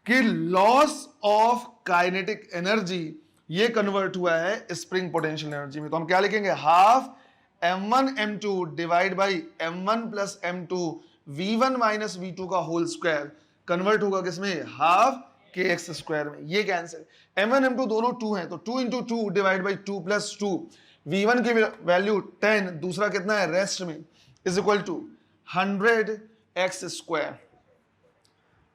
कि लॉस ऑफ काइनेटिक एनर्जी ये कन्वर्ट हुआ है स्प्रिंग पोटेंशियल एनर्जी में। तो हम क्या लिखेंगे? Half m1 m2 divide by m1 plus m2 v1 minus v2 का होल स्क्वायर कन्वर्ट होगा किसमें? हाफ kx स्क्वायर में। ये कैंसिल, m1 m2 दोनों 2 हैं, तो 2 into 2 divide by 2 plus 2, v1 की वैल्यू 10, दूसरा कितना है रेस्ट में, is equal to 100x square.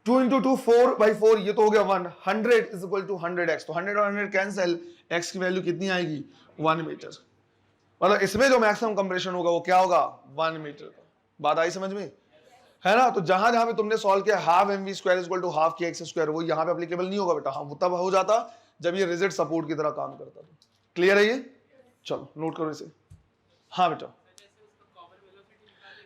2 into 2 4 by 4, ये तो हो गया 1, 100 इज इक्वल टू 100x, तो 100 और 100 कैंसिल, x की वैल्यू कितनी आएगी? 1 मीटर। मतलब इसमें जो मैक्सिमम कंप्रेशन होगा वो क्या होगा? 1 मीटर का। बात आई समझ में? है ना? तो जहां जहां पे तुमने सॉल्व किया half mv square is equal to half kx square, वो यहां पे एप्लीकेबल नहीं होगा बेटा। हाँ, वो तब हो जाता जब ये रिजिड सपोर्ट की तरह काम करता था। क्लियर है ये? चलो नोट करो इसे। हाँ बेटा,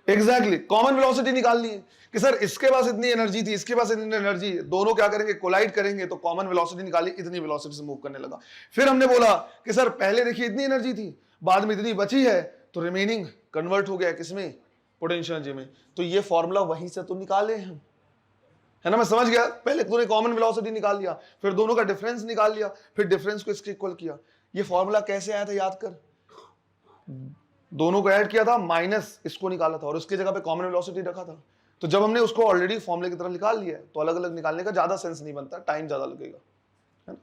एग्जैक्टली कॉमन वेलोसिटी निकालनी है कि सर इसके पास इतनी एनर्जी थी, इसके पास इतनी एनर्जी, दोनों क्या करेंगे? कोलाइड करेंगे, तो कॉमन वेलोसिटी निकाली, इतनी वेलोसिटी से मूव करने लगा। फिर हमने बोला कि सर पहले देखिए इतनी एनर्जी थी, बाद में इतनी बची है, तो रिमेनिंग कन्वर्ट हो गया किसमें? पोटेंशियल एनर्जी में। तो ये फॉर्मूला वहीं से तो निकाले हम, है ना? मैं समझ गया। पहले तूने कॉमन वेलोसिटी निकाल लिया, फिर दोनों का डिफरेंस निकाल लिया, फिर डिफरेंस को इसके इक्वल किया। ये फॉर्मूला कैसे आया था याद कर? दोनों को ऐड किया था, माइनस इसको निकाला था और उसकी जगह पे कॉमन वेलोसिटी रखा था। तो जब हमने उसको ऑलरेडी फॉर्मूले की तरफ निकाल लिया है, तो अलग अलग निकालने का ज्यादा सेंस नहीं बनता, टाइम ज्यादा लगेगा, है ना?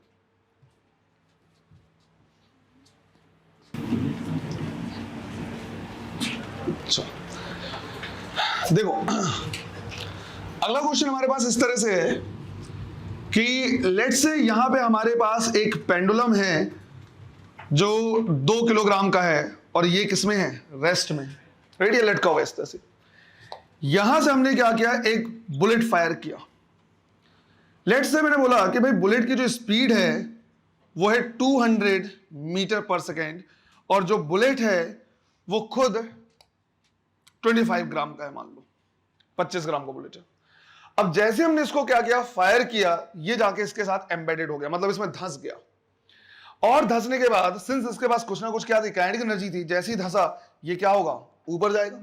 देखो अगला क्वेश्चन हमारे पास इस तरह से है कि लेट्स से यहां पे हमारे पास एक पेंडुलम है जो 2 किलोग्राम का है और ये किसमें है? रेस्ट में। राइट, ये लटका हुआ इस तरह से। यहां से हमने क्या किया? एक बुलेट फायर किया। लेट्स से मैंने बोला कि भाई बुलेट की जो स्पीड है वो है 200 मीटर पर सेकेंड और जो बुलेट है वो खुद 25 ग्राम का है, मान लो 25 ग्राम का बुलेट है। अब जैसे हमने इसको क्या किया? फायर किया, ये जाके इसके साथ एम्बेडेड हो गया, मतलब इसमें धंस गया। और धंसने के बाद सिंस इसके पास कुछ ना कुछ क्या थी? काइनेटिक एनर्जी थी। जैसे ही धंसा ये क्या होगा? ऊपर जाएगा।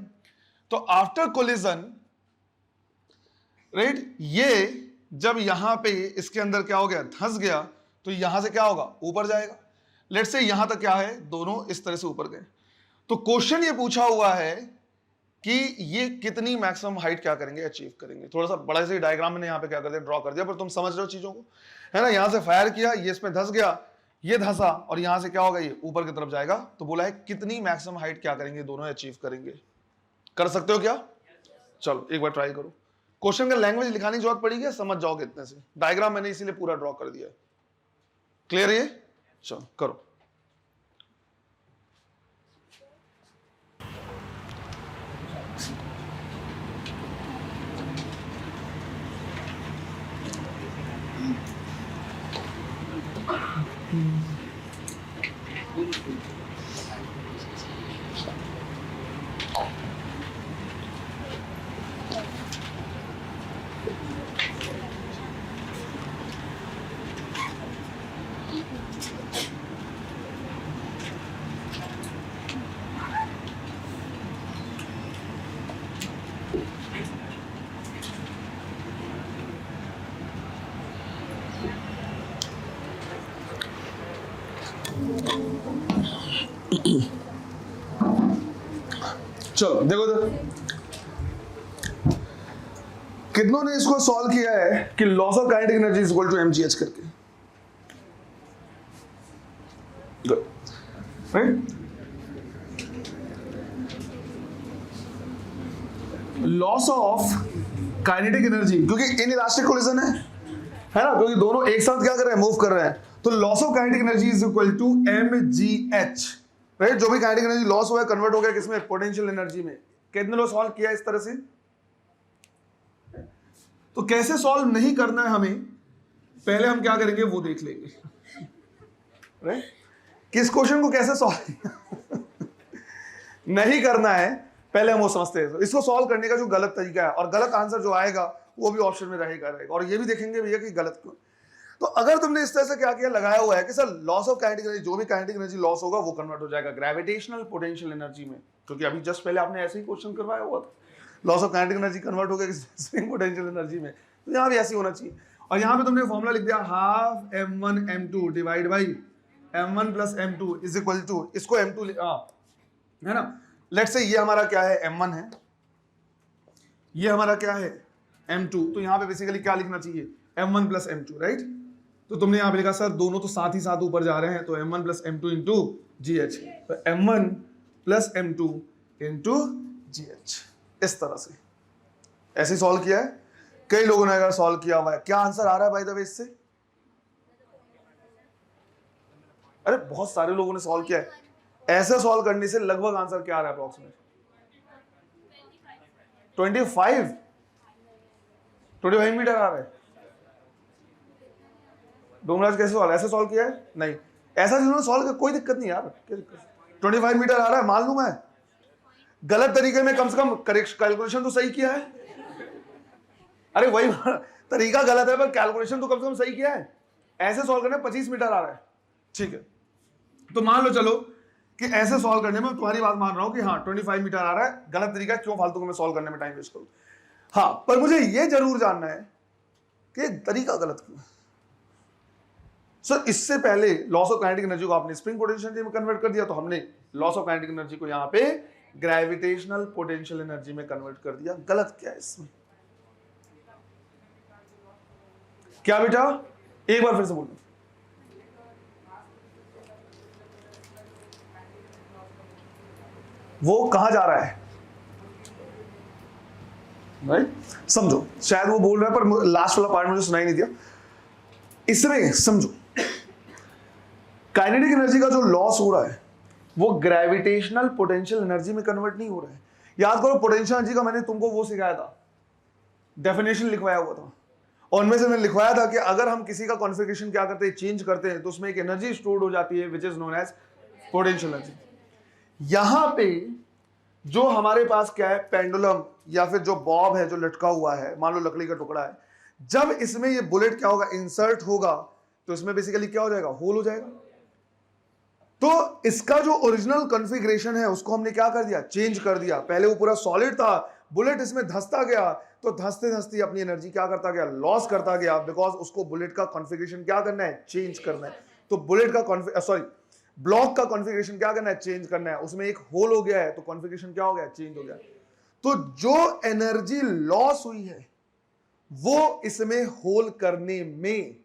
तो आफ्टर कोलिजन, राइट, ये जब यहां पे इसके अंदर क्या हो गया? धंस गया, तो यहां से क्या होगा? ऊपर जाएगा। लेट्स से यहां तक क्या है? दोनों इस तरह से ऊपर गए। तो क्वेश्चन ये पूछा हुआ है कि ये कितनी मैक्सिमम हाइट क्या करेंगे? अचीव करेंगे। थोड़ा सा बड़ा से डायग्राम मैंने यहाँ पे क्या कर दिया? ड्रॉ कर दिया, पर तुम समझ रहे हो चीजों को, है ना? यहां से फायर किया, ये इसमें धंस गया, ये धंसा और यहां से क्या होगा? ये ऊपर की तरफ जाएगा। तो बोला है कितनी मैक्सिमम हाइट क्या करेंगे? दोनों अचीव करेंगे। कर सकते हो क्या? चलो एक बार ट्राई करो। क्वेश्चन का लैंग्वेज लिखाने की जरूरत पड़ेगी, समझ जाओगे इतने से। डायग्राम मैंने इसीलिए पूरा ड्रॉ कर दिया है। क्लियर है ये? चलो करो। चलो देखो इधर, कितनों ने इसको सॉल्व किया है कि loss of kinetic energy is equal to mgh करके? Good, right. Loss of kinetic energy, क्योंकि इनइलास्टिक कोलिजन है ना? क्योंकि दोनों एक साथ क्या कर रहे हैं? मूव कर रहे हैं। तो loss of kinetic energy is equal to mgh, right. जो भी काइनेटिक एनर्जी लॉस हुआ है कन्वर्ट हो गया किसमें? पोटेंशियल एनर्जी में। कितने लोग सॉल्व किया इस तरह से? तो कैसे सॉल्व नहीं करना है हमें, पहले हम क्या करेंगे वो देख लेंगे, राइट। किस क्वेश्चन को कैसे सॉल्व नहीं करना है, पहले हम वो समझते हैं। तो इसको सॉल्व करने का जो गलत तरीका है और गलत आंसर जो आएगा वो भी ऑप्शन में रहेगा और ये भी देखेंगे भैया कि गलत क्यों। तो अगर तुमने इस तरह से क्या किया, लगाया हुआ है कि sir loss of kinetic energy, जो भी काइनेटिक एनर्जी लॉस होगा वो कन्वर्ट हो जाएगा ग्रेविटेशनल पोटेंशियल एनर्जी में, क्योंकि अभी जस्ट पहले आपने ऐसे ही क्वेश्चन करवाया हुआ था, loss of kinetic energy convert हो गया स्प्रिंग पोटेंशियल एनर्जी में, तो यहाँ भी ऐसे होना चाहिए। और यहाँ पे तुमने फॉर्मूला लिख दिया half m1 m2 divide by m1 plus m2 is equal to, इसको m2 है ना, लेट्स से ये हमारा क्या है m1 है, ये हमारा क्या है m2, तो यहाँ पे बेसिकली क्या लिखना चाहिए m1 प्लस m2, राइट। तो तुमने यहाँ पे लिखा सर दोनों तो साथ ही साथ ऊपर जा रहे हैं, तो m1 plus m2 into GH, तो m1 plus m2 into GH, इस तरह से ऐसे सॉल्व किया है। कई लोगों ने अगर सॉल्व किया हुआ है, क्या आंसर आ रहा है बाय द वे इससे? अरे बहुत सारे लोगों ने सॉल्व किया है। ऐसे सॉल्व करने से लगभग आंसर क्या आ रहा है अप्रोक्सीमेट 25 मीटर आ रहा है। डोमराज कैसे सॉल्व, ऐसे सॉल्व किया है? नहीं, ऐसा जिन्होंने सॉल्व किया कोई दिक्कत नहीं यार, क्या दिक्कत, 25 मीटर आ रहा है मान लूं मैं, गलत तरीके में कम से कम कैलकुलेशन तो सही किया है। अरे वही तरीका गलत है पर कैलकुलेशन तो कम से कम सही किया है। ऐसे सॉल्व करने 25 मीटर आ रहा है, ठीक है। तो मान लो चलो कि ऐसे सॉल्व करने में तुम्हारी बात मान रहा हूं कि हाँ 25 मीटर आ रहा है, गलत तरीका, क्यों फालतू को मैं सॉल्व करने में टाइम वेस्ट करूं। हाँ, पर मुझे यह जरूर जानना है कि तरीका गलत क्यों है। सर इससे पहले लॉस ऑफ काइनेटिक एनर्जी को आपने स्प्रिंग पोटेंशियल एनर्जी में कन्वर्ट कर दिया, तो हमने लॉस ऑफ काइनेटिक एनर्जी को यहां पे ग्रेविटेशनल पोटेंशियल एनर्जी में कन्वर्ट कर दिया। गलत क्या है इसमें? क्या बेटा, एक बार फिर से बोलो। वो कहां जा रहा है, राइट? समझो, शायद वो बोल रहा है पर लास्ट वाला पार्ट मुझे सुनाई नहीं दिया। इसमें समझो, काइनेटिक एनर्जी का जो लॉस हो रहा है वो ग्रेविटेशनल पोटेंशियल एनर्जी में कन्वर्ट नहीं हो रहा है। याद करो पोटेंशियल एनर्जी का मैंने तुमको वो सिखाया था, डेफिनेशन लिखवाया हुआ था, और उनमें से मैंने लिखवाया था कि अगर हम किसी का कॉन्फ़िगरेशन क्या करते हैं, चेंज करते हैं, तो उसमें एक एनर्जी स्टोर्ड हो जाती है which is known as potential energy. यहां पे जो हमारे पास क्या है, पेंडुलम या फिर जो बॉब है जो लटका हुआ है, मान लो लकड़ी का टुकड़ा है, जब इसमें ये बुलेट क्या होगा, इंसर्ट होगा, तो इसमें बेसिकली क्या हो जाएगा, होल हो जाएगा। तो इसका जो ओरिजिनल कॉन्फ़िगरेशन है उसको हमने क्या कर दिया, चेंज कर दिया। पहले वो पूरा सॉलिड था, बुलेट इसमें धंसता गया, तो धंसते धंसते अपनी एनर्जी क्या करता गया, लॉस करता गया, बिकॉज उसको बुलेट का कॉन्फ़िगरेशन क्या करना है, चेंज करना है। तो बुलेट का ब्लॉक का कॉन्फ़िगरेशन क्या करना है, चेंज करना है। उसमें एक होल हो गया है तो कॉन्फ़िगरेशन क्या हो गया, चेंज हो गया। तो जो एनर्जी लॉस हुई है वो इसमें होल करने में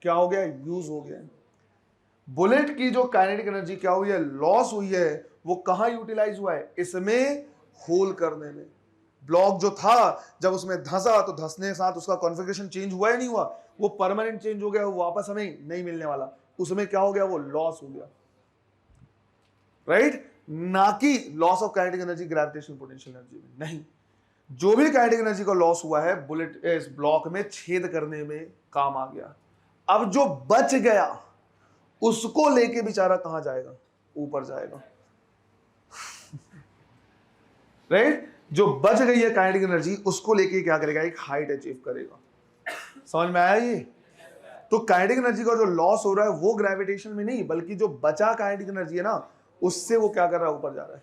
क्या हो गया, यूज हो गया। बुलेट की जो काइनेटिक एनर्जी क्या हुई है, लॉस हुई है, वो कहां यूटिलाइज हुआ है, इसमें होल करने में। ब्लॉक जो था जब उसमें धंसा तो धंसने के साथ उसका कॉन्फ़िगरेशन चेंज हुआ या नहीं हुआ, वो परमानेंट चेंज हो गया, वो वापस हमें नहीं मिलने वाला, उसमें क्या हो गया, वो लॉस हो गया, राइट? ना कि loss of kinetic energy gravitational potential energy में नहीं। जो भी काइनेटिक एनर्जी का लॉस हुआ है बुलेट इस ब्लॉक में छेद करने में काम आ गया। अब जो बच गया उसको लेके बेचारा कहां जाएगा, ऊपर जाएगा, राइट? जो बच गई है काइनेटिक एनर्जी उसको लेके क्या करेगा, एक हाइट अचीव करेगा। समझ में आया ये? तो काइनेटिक एनर्जी का जो लॉस हो रहा है वो ग्रेविटेशन में नहीं, बल्कि जो बचा काइनेटिक एनर्जी है ना, उससे वो क्या कर रहा है, ऊपर जा रहा है।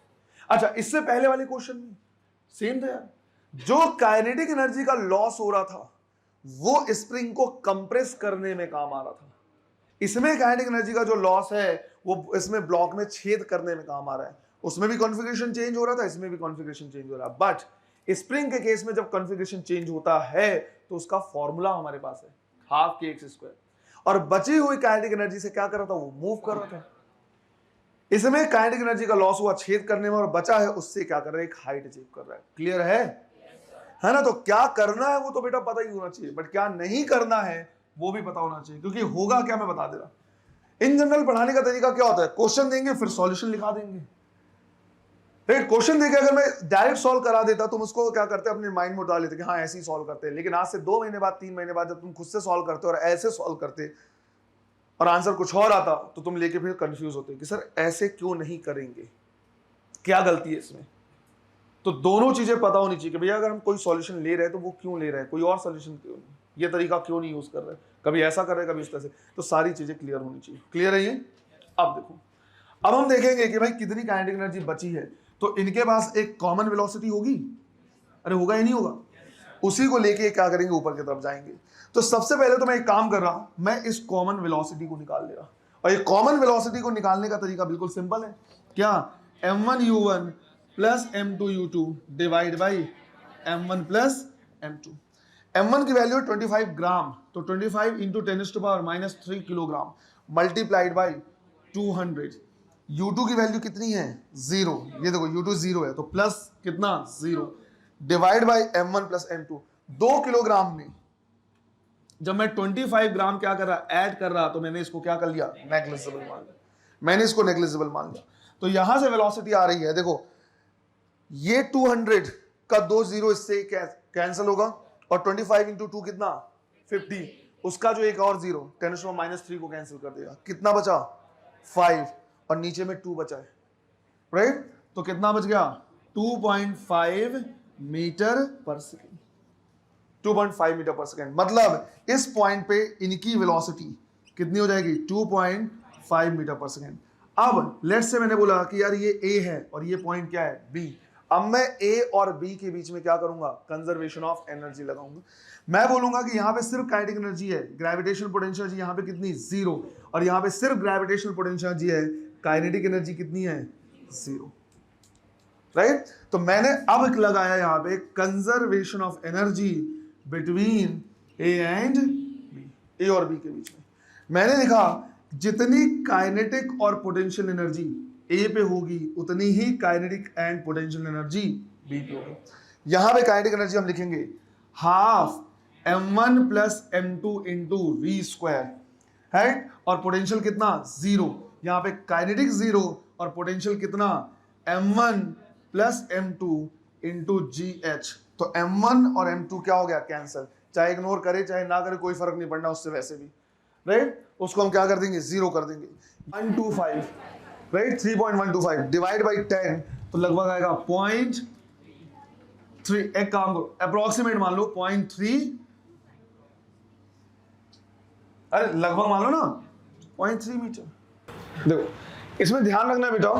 अच्छा, इससे पहले वाले क्वेश्चन में सेम था यार, जो काइनेटिक एनर्जी का लॉस हो रहा था वो स्प्रिंग को कंप्रेस करने में काम आ रहा था। इसमें काइनेटिक एनर्जी का जो लॉस है वो इसमें ब्लॉक में छेद करने में काम आ रहा है। उसमें भी कॉन्फ़िगरेशन चेंज हो रहा था, इसमें भी कॉन्फ़िगरेशन चेंज हो रहा है। बट स्प्रिंग के केस में जब कॉन्फ़िगरेशन चेंज होता है तो उसका फॉर्मूला हमारे पास है हाफ के एक्स स्क्वायर, और बची हुई काइनेटिक एनर्जी से क्या कर रहा था, वो मूव कर रहा था। इसमें काइनेटिक एनर्जी का लॉस हुआ छेद करने में, और बचा है उससे क्या कर रहा है, एक हाइट अचीव कर रहा है। क्लियर है ना? तो क्या करना है वो तो बेटा पता ही होना चाहिए, बट क्या नहीं करना है वो भी पता होना चाहिए, क्योंकि होगा क्या मैं बता दे रहा। इन जनरल पढ़ाने का तरीका क्या होता है, क्वेश्चन देंगे फिर सॉल्यूशन लिखा देंगे। क्वेश्चन देके अगर मैं डायरेक्ट सॉल्व करा देता, तुम उसको क्या करते अपने माइंड में डाल लेते कि हाँ ऐसे ही सॉल्व करते हैं। लेकिन आज से 2 महीने बाद 3 महीने बाद जब तुम खुद से सॉल्व करते और ऐसे सॉल्व करते, और आंसर कुछ और आता तो तुम लेके फिर कंफ्यूज होते कि सर ऐसे क्यों नहीं करेंगे, क्या गलती है इसमें। तो दोनों चीजें पता होनी चाहिए कि भैया अगर हम कोई सॉल्यूशन ले रहे हैं तो वो क्यों ले रहे हैं, कोई और सॉल्यूशन क्यों नहीं, ये तरीका क्यों नहीं यूज कर रहे हैं, कभी ऐसा कर रहे हैं कभी इस तरह से। तो सारी चीजें क्लियर होनी चाहिए। क्लियर है ये। अब देखो, अब हम देखेंगे कि भाई कितनी काइनेटिक एनर्जी बची है। तो इनके पास एक कॉमन वेलोसिटी होगी, अरे होगा ही नहीं होगा, उसी को लेके क्या करेंगे, ऊपर की तरफ जाएंगे। तो सबसे पहले तो मैं एक काम कर रहा हूं, मैं इस कॉमन वेलोसिटी को निकाल ले रहा, और ये कॉमन वेलोसिटी को निकालने का तरीका बिल्कुल सिंपल है। क्या, m1u1 plus m2u2 divide by m1 plus m2। m1 की वैल्यू 25 ग्राम, तो 25 into 10⁻³ kilogram multiplied by 200। u2 की वैल्यू कितनी है, 0, ये देखो u2 0 है, तो प्लस कितना 0 divide by m1 plus m2। 2 kilogram में जब मैं 25 ग्राम क्या कर रहा, ऐड कर रहा, तो मैंने इसको क्या कर लिया, नेग्लिजिबल मान लिया, मैंने इसको नेग्लिजिबल मान लिया। तो यहां से वेलोसिटी आ रही है, देखो ये 200 का 2 0 इससे कैंसिल होगा, और 25 इंटू 2 कितना 50, उसका जो एक और 0 10⁻³ को कैंसिल कर देगा, कितना बचा 5, और नीचे में 2 बचा है, राइट। तो कितना बच गया 2.5 मीटर पर सेकेंड, 2.5 मीटर पर सेकेंड। मतलब इस पॉइंट पे इनकी वेलोसिटी कितनी हो जाएगी, 2.5 मीटर पर सेकेंड। अब लेट्स से मैंने बोला कि यार ये A है और ये पॉइंट क्या है B। अब मैं A और B के बीच में क्या करूंगा, कंजर्वेशन ऑफ एनर्जी लगाऊंगा। मैं बोलूंगा कि यहाँ पे सिर्फ काइनेटिक एनर्जी है, ग्रेविटेशनल पोटेंशियल एनर्जी यहाँ पे कितनी 0, और यहाँ पे सिर्फ ग्रेविटेशनल पोटेंशियल एनर्जी है, काइनेटिक एनर्जी कितनी है 0, राइट। तो मैंने अब लगाया यहाँ पे conservation of energy between A and B, A और B के बीच में। मैंने लिखा जितनी काइनेटिक और पोटेंशियल एनर्जी A पे होगी उतनी ही kinetic and potential energy B पे होगी। यहां पे काइनेटिक एनर्जी हम लिखेंगे half m1 plus m2 into v square है, और पोटेंशियल कितना 0, यहां पे काइनेटिक 0 और पोटेंशियल कितना m1 plus m2 into GH। तो m1 और m2 क्या हो गया, कैंसिल, चाहे इग्नोर करे चाहे ना करे कोई फर्क नहीं पड़ना उससे वैसे भी, राइट। उसको हम क्या कर देंगे, 0 कर देंगे। 125, राइट, 3.125 डिवाइड बाई 10, तो लगभग आएगा 0.3। एक काम करो, अप्रोक्सीमेट मान लो 0.3, अरे लगभग मान लो ना 0.3 मीटर। देखो इसमें ध्यान रखना बेटा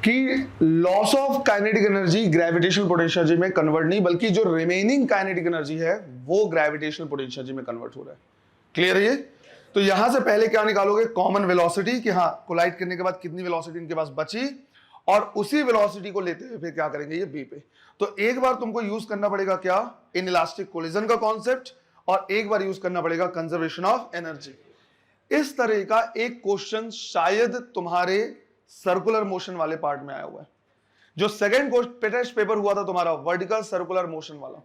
कि loss of kinetic energy gravitational potential energy में कन्वर्ट नहीं, बल्कि जो रिमेनिंग काइनेटिक एनर्जी है वो ग्रेविटेशनल पोटेंशियल एनर्जी में कन्वर्ट हो रहा है। क्लियर है ये। तो यहां से पहले क्या निकालोगे, कॉमन वेलोसिटी, कि हाँ कोलाइड करने के बाद कितनी वेलोसिटी इनके पास बची, और उसी वेलोसिटी को लेते हुए फिर क्या करेंगे ये B पे। तो एक बार तुमको यूज करना पड़ेगा क्या, इनइलास्टिक कोलिजन का कॉन्सेप्ट, और एक बार यूज करना पड़ेगा कंजर्वेशन ऑफ एनर्जी। इस तरह का एक क्वेश्चन शायद तुम्हारे सर्कुलर मोशन वाले पार्ट में आया हुआ है। जो सेकंड टेस्ट पेपर हुआ था तुम्हारा वर्टिकल सर्कुलर मोशन वाला,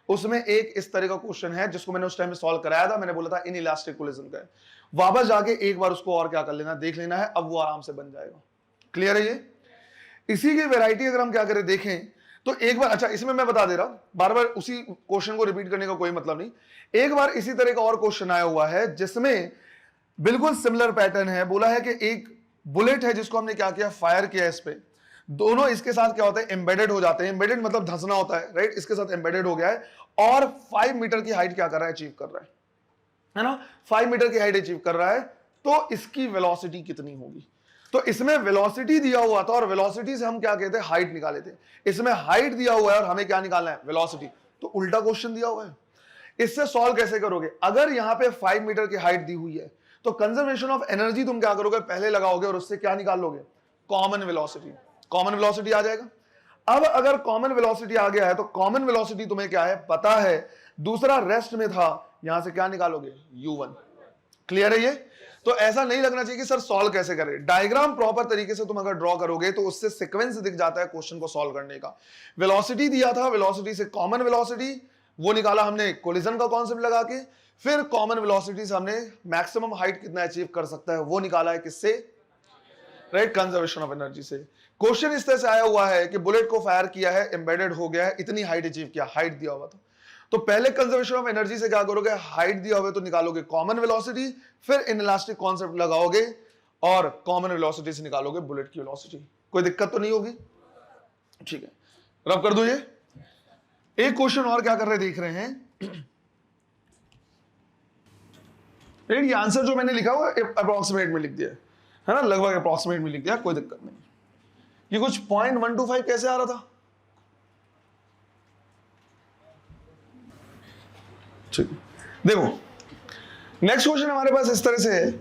उसमें एक इस तरह का क्वेश्चन है जिसको मैंने उस टाइम में सॉल्व कराया था। मैंने बोला था इनइलास्टिक कोलिजन का है, वापस जाके एक बार उसको और क्या कर लेना, देख लेना है, अब वो आराम से बन जाएगा। क्लियर है ये। इसी की वैरायटी अगर हम क्या करें देखें तो एक बार, अच्छा इसमें मैं बता दे रहा हूं, बार बार उसी क्वेश्चन को रिपीट करने का कोई मतलब नहीं। एक बार इसी तरह का और क्वेश्चन आया हुआ है जिसमें बिल्कुल सिमिलर पैटर्न है। बोला है कि एक बुलेट है जिसको हमने क्या किया, फायर किया इस पे, दोनों इसके साथ क्या होता है, एम्बेडेड हो जाते हैं। एम्बेडेड मतलब धंसना होता है, राइट। इसके साथ एम्बेडेड हो गया है और 5 मीटर की हाइट क्या कर रहा है, अचीव कर रहा है ना, 5 मीटर की हाइट अचीव कर रहा है। तो इसकी वेलोसिटी कितनी होगी। तो इसमें वेलोसिटी दिया हुआ था और वेलोसिटी से हम क्या कहते हैं, हाइट निकाले थे। इसमें हाइट दिया हुआ है और हमें क्या निकालना है, वेलोसिटी। तो उल्टा क्वेश्चन दिया हुआ है। इससे सॉल्व कैसे करोगे, अगर यहां पे 5 मीटर की हाइट दी हुई है तो कंजर्वेशन ऑफ एनर्जी तुम क्या करोगे, पहले लगाओगे और उससे क्या निकाल लोगे, कॉमन वेलोसिटी। कॉमन वेलोसिटी आ जाएगा। अब अगर कॉमन वेलोसिटी आ गया है तो कॉमन वेलोसिटी तुम्हें क्या है पता है, दूसरा रेस्ट में था, यहां से क्या निकालोगे, u1। क्लियर है ये। तो ऐसा नहीं लगना चाहिए कि सर सॉल्व कैसे करें। डायग्राम प्रॉपर तरीके से तुम अगर ड्रॉ करोगे तो उससे सीक्वेंस दिख जाता है क्वेश्चन को सॉल्व करने का। वेलोसिटी दिया था, वेलोसिटी से कॉमन वेलोसिटी वो निकाला हमने कोलिजन का कॉन्सेप्ट लगा के, फिर कॉमन वेलोसिटी से हमने मैक्सिमम हाइट कितना अचीव कर सकता है वो निकाला है, किससे, राइट, कंजर्वेशन ऑफ एनर्जी से। क्वेश्चन इस तरह से आया हुआ है कि बुलेट को फायर किया है, एम्बेडेड हो गया है, इतनी हाइट अचीव किया, हाइट दिया हुआ था। तो पहले कंजर्वेशन ऑफ एनर्जी से क्या करोगे, हाइट दिया हुआ तो निकालोगे कॉमन वेलोसिटी, फिर इनइलास्टिक कॉन्सेप्ट लगाओगे और कॉमन वेलोसिटी से निकालोगे बुलेट की वेलोसिटी। कोई दिक्कत तो नहीं होगी? ठीक है, रब कर दो। ये एक क्वेश्चन और क्या कर रहे देख रहे हैं। ये आंसर जो मैंने लिखा हुआ अप्रोक्सीमेट में लिख दिया है ना, लगभग अप्रोक्सीमेट में लिख दिया, कोई दिक्कत नहीं। ये कुछ 0.125 कैसे आ रहा था? ठीक, देखो नेक्स्ट क्वेश्चन हमारे पास इस तरह से है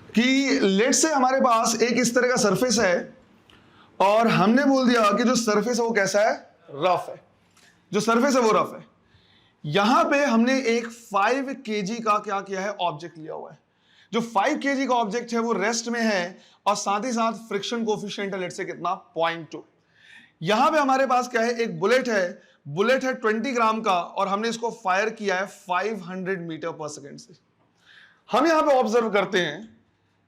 कि लेट से हमारे पास एक इस तरह का सरफेस है और हमने बोल दिया कि जो सरफेस है वो कैसा है, रफ है। जो सरफेस है वो रफ है। यहां पे हमने एक 5 kg का क्या किया है, ऑब्जेक्ट लिया हुआ है। जो 5 kg का ऑब्जेक्ट है वो रेस्ट में है और साथ ही साथ फ्रिक्शन कोफिशिएंट है लेट से कितना, 0.2। यहां पे हमारे पास क्या है, एक बुलेट है 20 ग्राम का और हमने इसको फायर किया है 500 मीटर पर सेकेंड से। हम यहां पे ऑब्जर्व करते हैं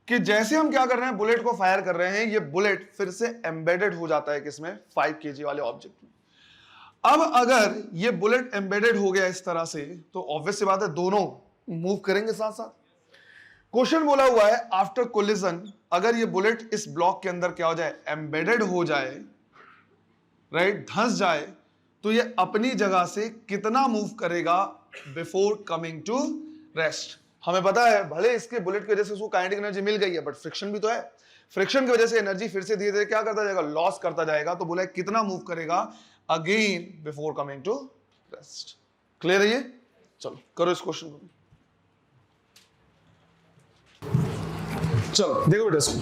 कि जैसे हम क्या कर रहे हैं, बुलेट को फायर कर रहे हैं, ये बुलेट फिर से एम्बेडेड हो जाता है किसमें, 5 kg वाले ऑब्जेक्ट में। अब अगर ये बुलेट एम्बेडेड हो गया इस तरह से तो ऑब्वियस सी बात है दोनों मूव करेंगे साथ साथ। क्वेश्चन बोला हुआ है आफ्टर कोलिजन, अगर ये बुलेट इस ब्लॉक के अंदर क्या हो जाए, एम्बेडेड हो जाए, राइट, धंस जाए, तो ये अपनी जगह से कितना मूव करेगा बिफोर कमिंग टू रेस्ट। हमें पता है भले इसके बुलेट की वजह से उसको काइनेटिक एनर्जी मिल गई है, बट फ्रिक्शन भी तो है। फ्रिक्शन की वजह से एनर्जी फिर से धीरे धीरे क्या करता जाएगा, लॉस करता जाएगा। तो बोला कितना मूव करेगा again before coming to rest. Clear है ये? चलो करो इस क्वेश्चन को। चलो देखो बेटा इसको,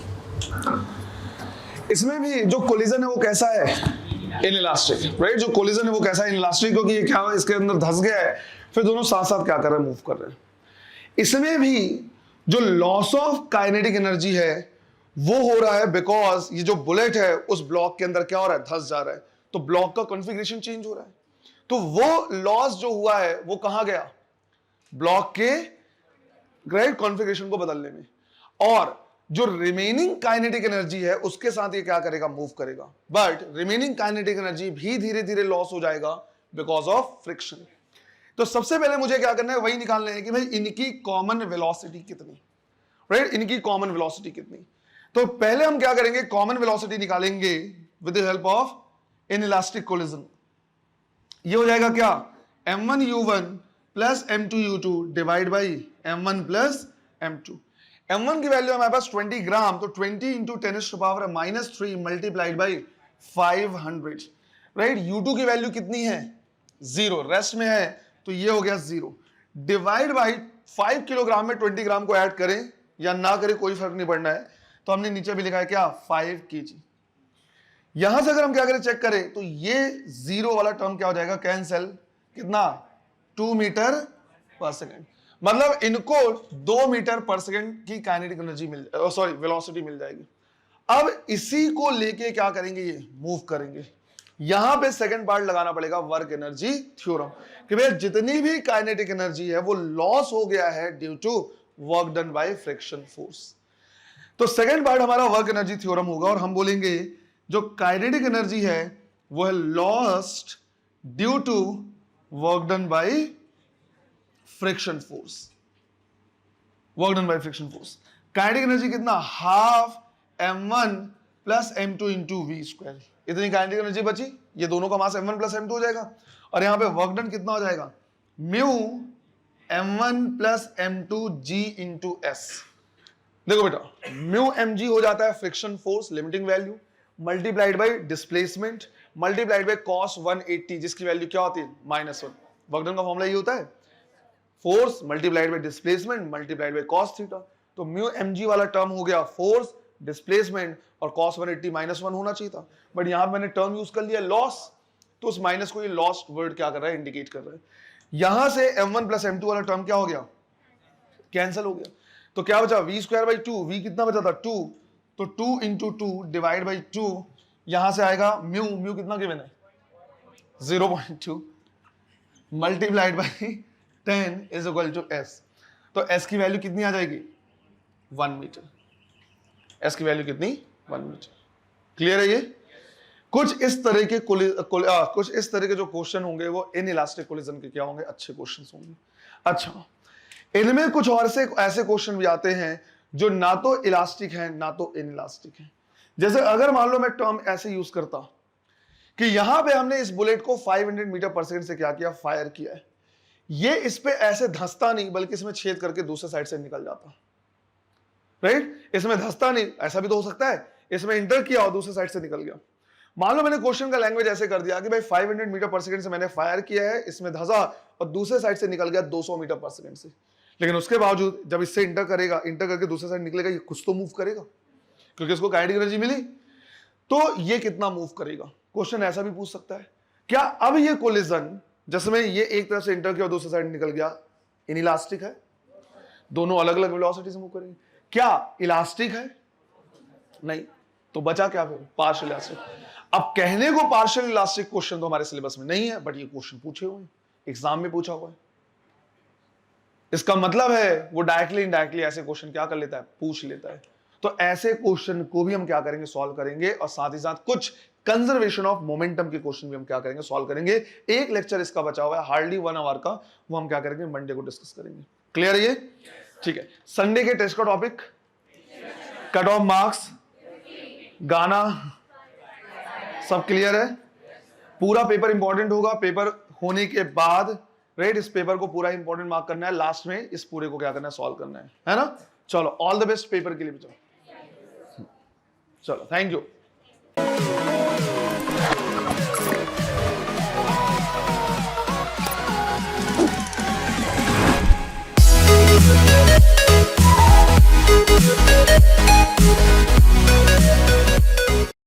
इसमें भी जो कोलिजन है वो कैसा है, इनइलास्टिक, राइट। जो कोलिजन है वो कैसा है, इनइलास्टिक, क्योंकि ये क्या है, इसके अंदर धंस गया है, फिर दोनों साथ साथ क्या कर रहे हैं, मूव कर रहे हैं। इसमें भी जो लॉस ऑफ काइनेटिक एनर्जी है वो हो रहा है बिकॉज ये जो बुलेट है उस ब्लॉक के अंदर क्या हो रहा है, धंस जा रहा है, तो ब्लॉक का कॉन्फ़िगरेशन चेंज हो रहा है। तो वो लॉस जो हुआ है वो कहां गया, ब्लॉक के ग्रेड कॉन्फ़िगरेशन को बदलने में। और जो रिमेनिंग काइनेटिक एनर्जी है उसके साथ ये क्या करेगा, मूव करेगा। बट रिमेनिंग काइनेटिक एनर्जी भी धीरे धीरे लॉस हो जाएगा बिकॉज ऑफ फ्रिक्शन। तो सबसे पहले मुझे क्या करना है, वही निकालना है कि भाई इनकी कॉमन वेलोसिटी कितनी, राइट, इनकी कॉमन वेलोसिटी कितनी। तो पहले हम क्या करेंगे, कॉमन वेलोसिटी निकालेंगे with the help of inelastic collision. ये हो जाएगा क्या, m1u1 plus m2u2 divide by m1 plus m2। m1 की वैल्यू हमारे पास 20 ग्राम, तो 20 into 10⁻³ multiplied by 500, right. u2 की वैल्यू कितनी है, 0, रेस्ट में है, तो ये हो गया 0, डिवाइड बाई 5 किलोग्राम में 20 ग्राम को ऐड करें या ना करें कोई फर्क नहीं पड़ना है। तो हमने नीचे भी लिखा है क्या, 5 kg। यहां से अगर हम क्या करें, चेक करें, तो ये 0 वाला टर्म क्या हो जाएगा, कैंसिल, कितना, 2 मीटर पर सेकेंड। मतलब इनको 2 मीटर पर सेकेंड की काइनेटिक एनर्जी वेलोसिटी मिल जाएगी। अब इसी को लेके क्या करेंगे, ये मूव करेंगे। यहां पे सेकंड पार्ट लगाना पड़ेगा वर्क एनर्जी थ्योरम, कि भैया जितनी भी काइनेटिक एनर्जी है वो लॉस हो गया है due to work done by friction force. तो सेकंड पार्ट हमारा वर्क एनर्जी थ्योरम होगा और हम बोलेंगे जो काइनेटिक एनर्जी है वो है lost due to work done by friction force. Work done by friction force, kinetic energy कितना, half m1 plus m2 into v square. इतनी काइनेटिक एनर्जी बची, ये दोनों का मास m1 प्लस m2 हो जाएगा। और यहां पे वर्क डन कितना हो जाएगा, mu m1 plus m2 g into S. देखो बेटा, म्यू mg हो जाता है friction force limiting value, multiplied by displacement, multiplied by cos 180 जिसकी वैल्यू क्या होती है, -1। वर्क डन का फॉर्मूला ये होता है, force multiplied by displacement multiplied by cos theta. तो म्यू mg वाला टर्म हो गया फोर्स, डिस्प्लेसमेंट और cos 180 -1 होना चाहिए था, बट यहां मैंने टर्म यूज कर लिया लॉस, तो उस माइनस को ये लॉस्ट वर्ड क्या कर रहा है, इंडिकेट कर रहा है। यहां से m1 प्लस m2 वाला टर्म क्या हो गया, कैंसिल हो गया। तो क्या बचा, v स्क्वायर बाई 2, v कितना बचा था 2, तो 2 इंटू 2 डिवाइड बाई 2, यहां से आएगा म्यू, म्यू कितना गिवन है 0.2 multiplied by 10 is equal to s। तो s की वैल्यू कितनी आ जाएगी, 1 मीटर। s की वैल्यू कितनी, 1 मीटर। क्लियर है ये? कुछ इस तरह के कुछ इस तरह के जो क्वेश्चन होंगे वो इन इलास्टिक कोलिजन के क्या होंगे, अच्छे क्वेश्चन होंगे। अच्छा, इनमें कुछ और से ऐसे क्वेश्चन भी आते हैं जो ना तो इलास्टिक है ना तो इन इलास्टिक है। जैसे अगर मान लो मैं टर्म ऐसे यूज करता कि यहां पे हमने इस बुलेट को 500 मीटर पर सेकंड से क्या किया, फायर किया है, ये इस पे ऐसे धंसता नहीं बल्कि इसमें छेद करके दूसरे साइड से निकल जाता, राइट? इसमें धंसता नहीं, ऐसा भी तो हो सकता है, इसमें इंटर किया और दूसरे साइड से निकल गया। मान लो मैंने क्वेश्चन का लैंग्वेज ऐसे कर दिया कि भाई 500 मीटर पर सेकंड से मैंने फायर किया है, इसमें धंसा और दूसरे साइड से निकल गया 200 मीटर पर सेकंड से, लेकिन उसके बावजूद जब इससे इंटर करेगा, इंटर करके दूसरे साइड निकलेगा, ये कुछ तो मूव करेगा क्योंकि इसको काइनेटिक एनर्जी मिली, तो ये कितना मूव करेगा। क्वेश्चन ऐसा भी पूछ सकता है, क्या अब ये कोलिजन जिसमें ये एक तरफ से इंटर किया और दूसरे साइड निकल गया, इनइलास्टिक है? दोनों अलग अलग वेलोसिटी से मूव करेंगे। क्या इलास्टिक है? नहीं। तो बचा क्या फिर? Partial elastic. अब कहने को पार्शियल इलास्टिक क्वेश्चन तो हमारे सिलेबस में नहीं है, बट ये क्वेश्चन पूछे हुए हैं, एग्जाम में पूछा हुआ है। इसका मतलब है वो डायरेक्टली इनडायरेक्टली ऐसे क्वेश्चन क्या कर लेता है, पूछ लेता है। तो ऐसे क्वेश्चन को भी हम क्या करेंगे, सॉल्व करेंगे, और साथ ही साथ कुछ कंजर्वेशन ऑफ मोमेंटम के क्वेश्चन भी हम क्या करेंगे, सॉल्व करेंगे। एक लेक्चर इसका बचा हुआ है हार्डली 1 आवर का, वो हम क्या करेंगे, मंडे को डिस्कस करेंगे। क्लियर है ये? ठीक है। संडे के टेस्ट का टॉपिक कट ऑफ मार्क्स, गाना, सब क्लियर है? पूरा पेपर इंपॉर्टेंट होगा, पेपर होने के बाद राइट इस पेपर को पूरा इंपॉर्टेंट मार्क करना है, लास्ट में इस पूरे को क्या करना है, सॉल्व करना है ना? चलो, ऑल द बेस्ट पेपर के लिए भी। चलो, थैंक यू।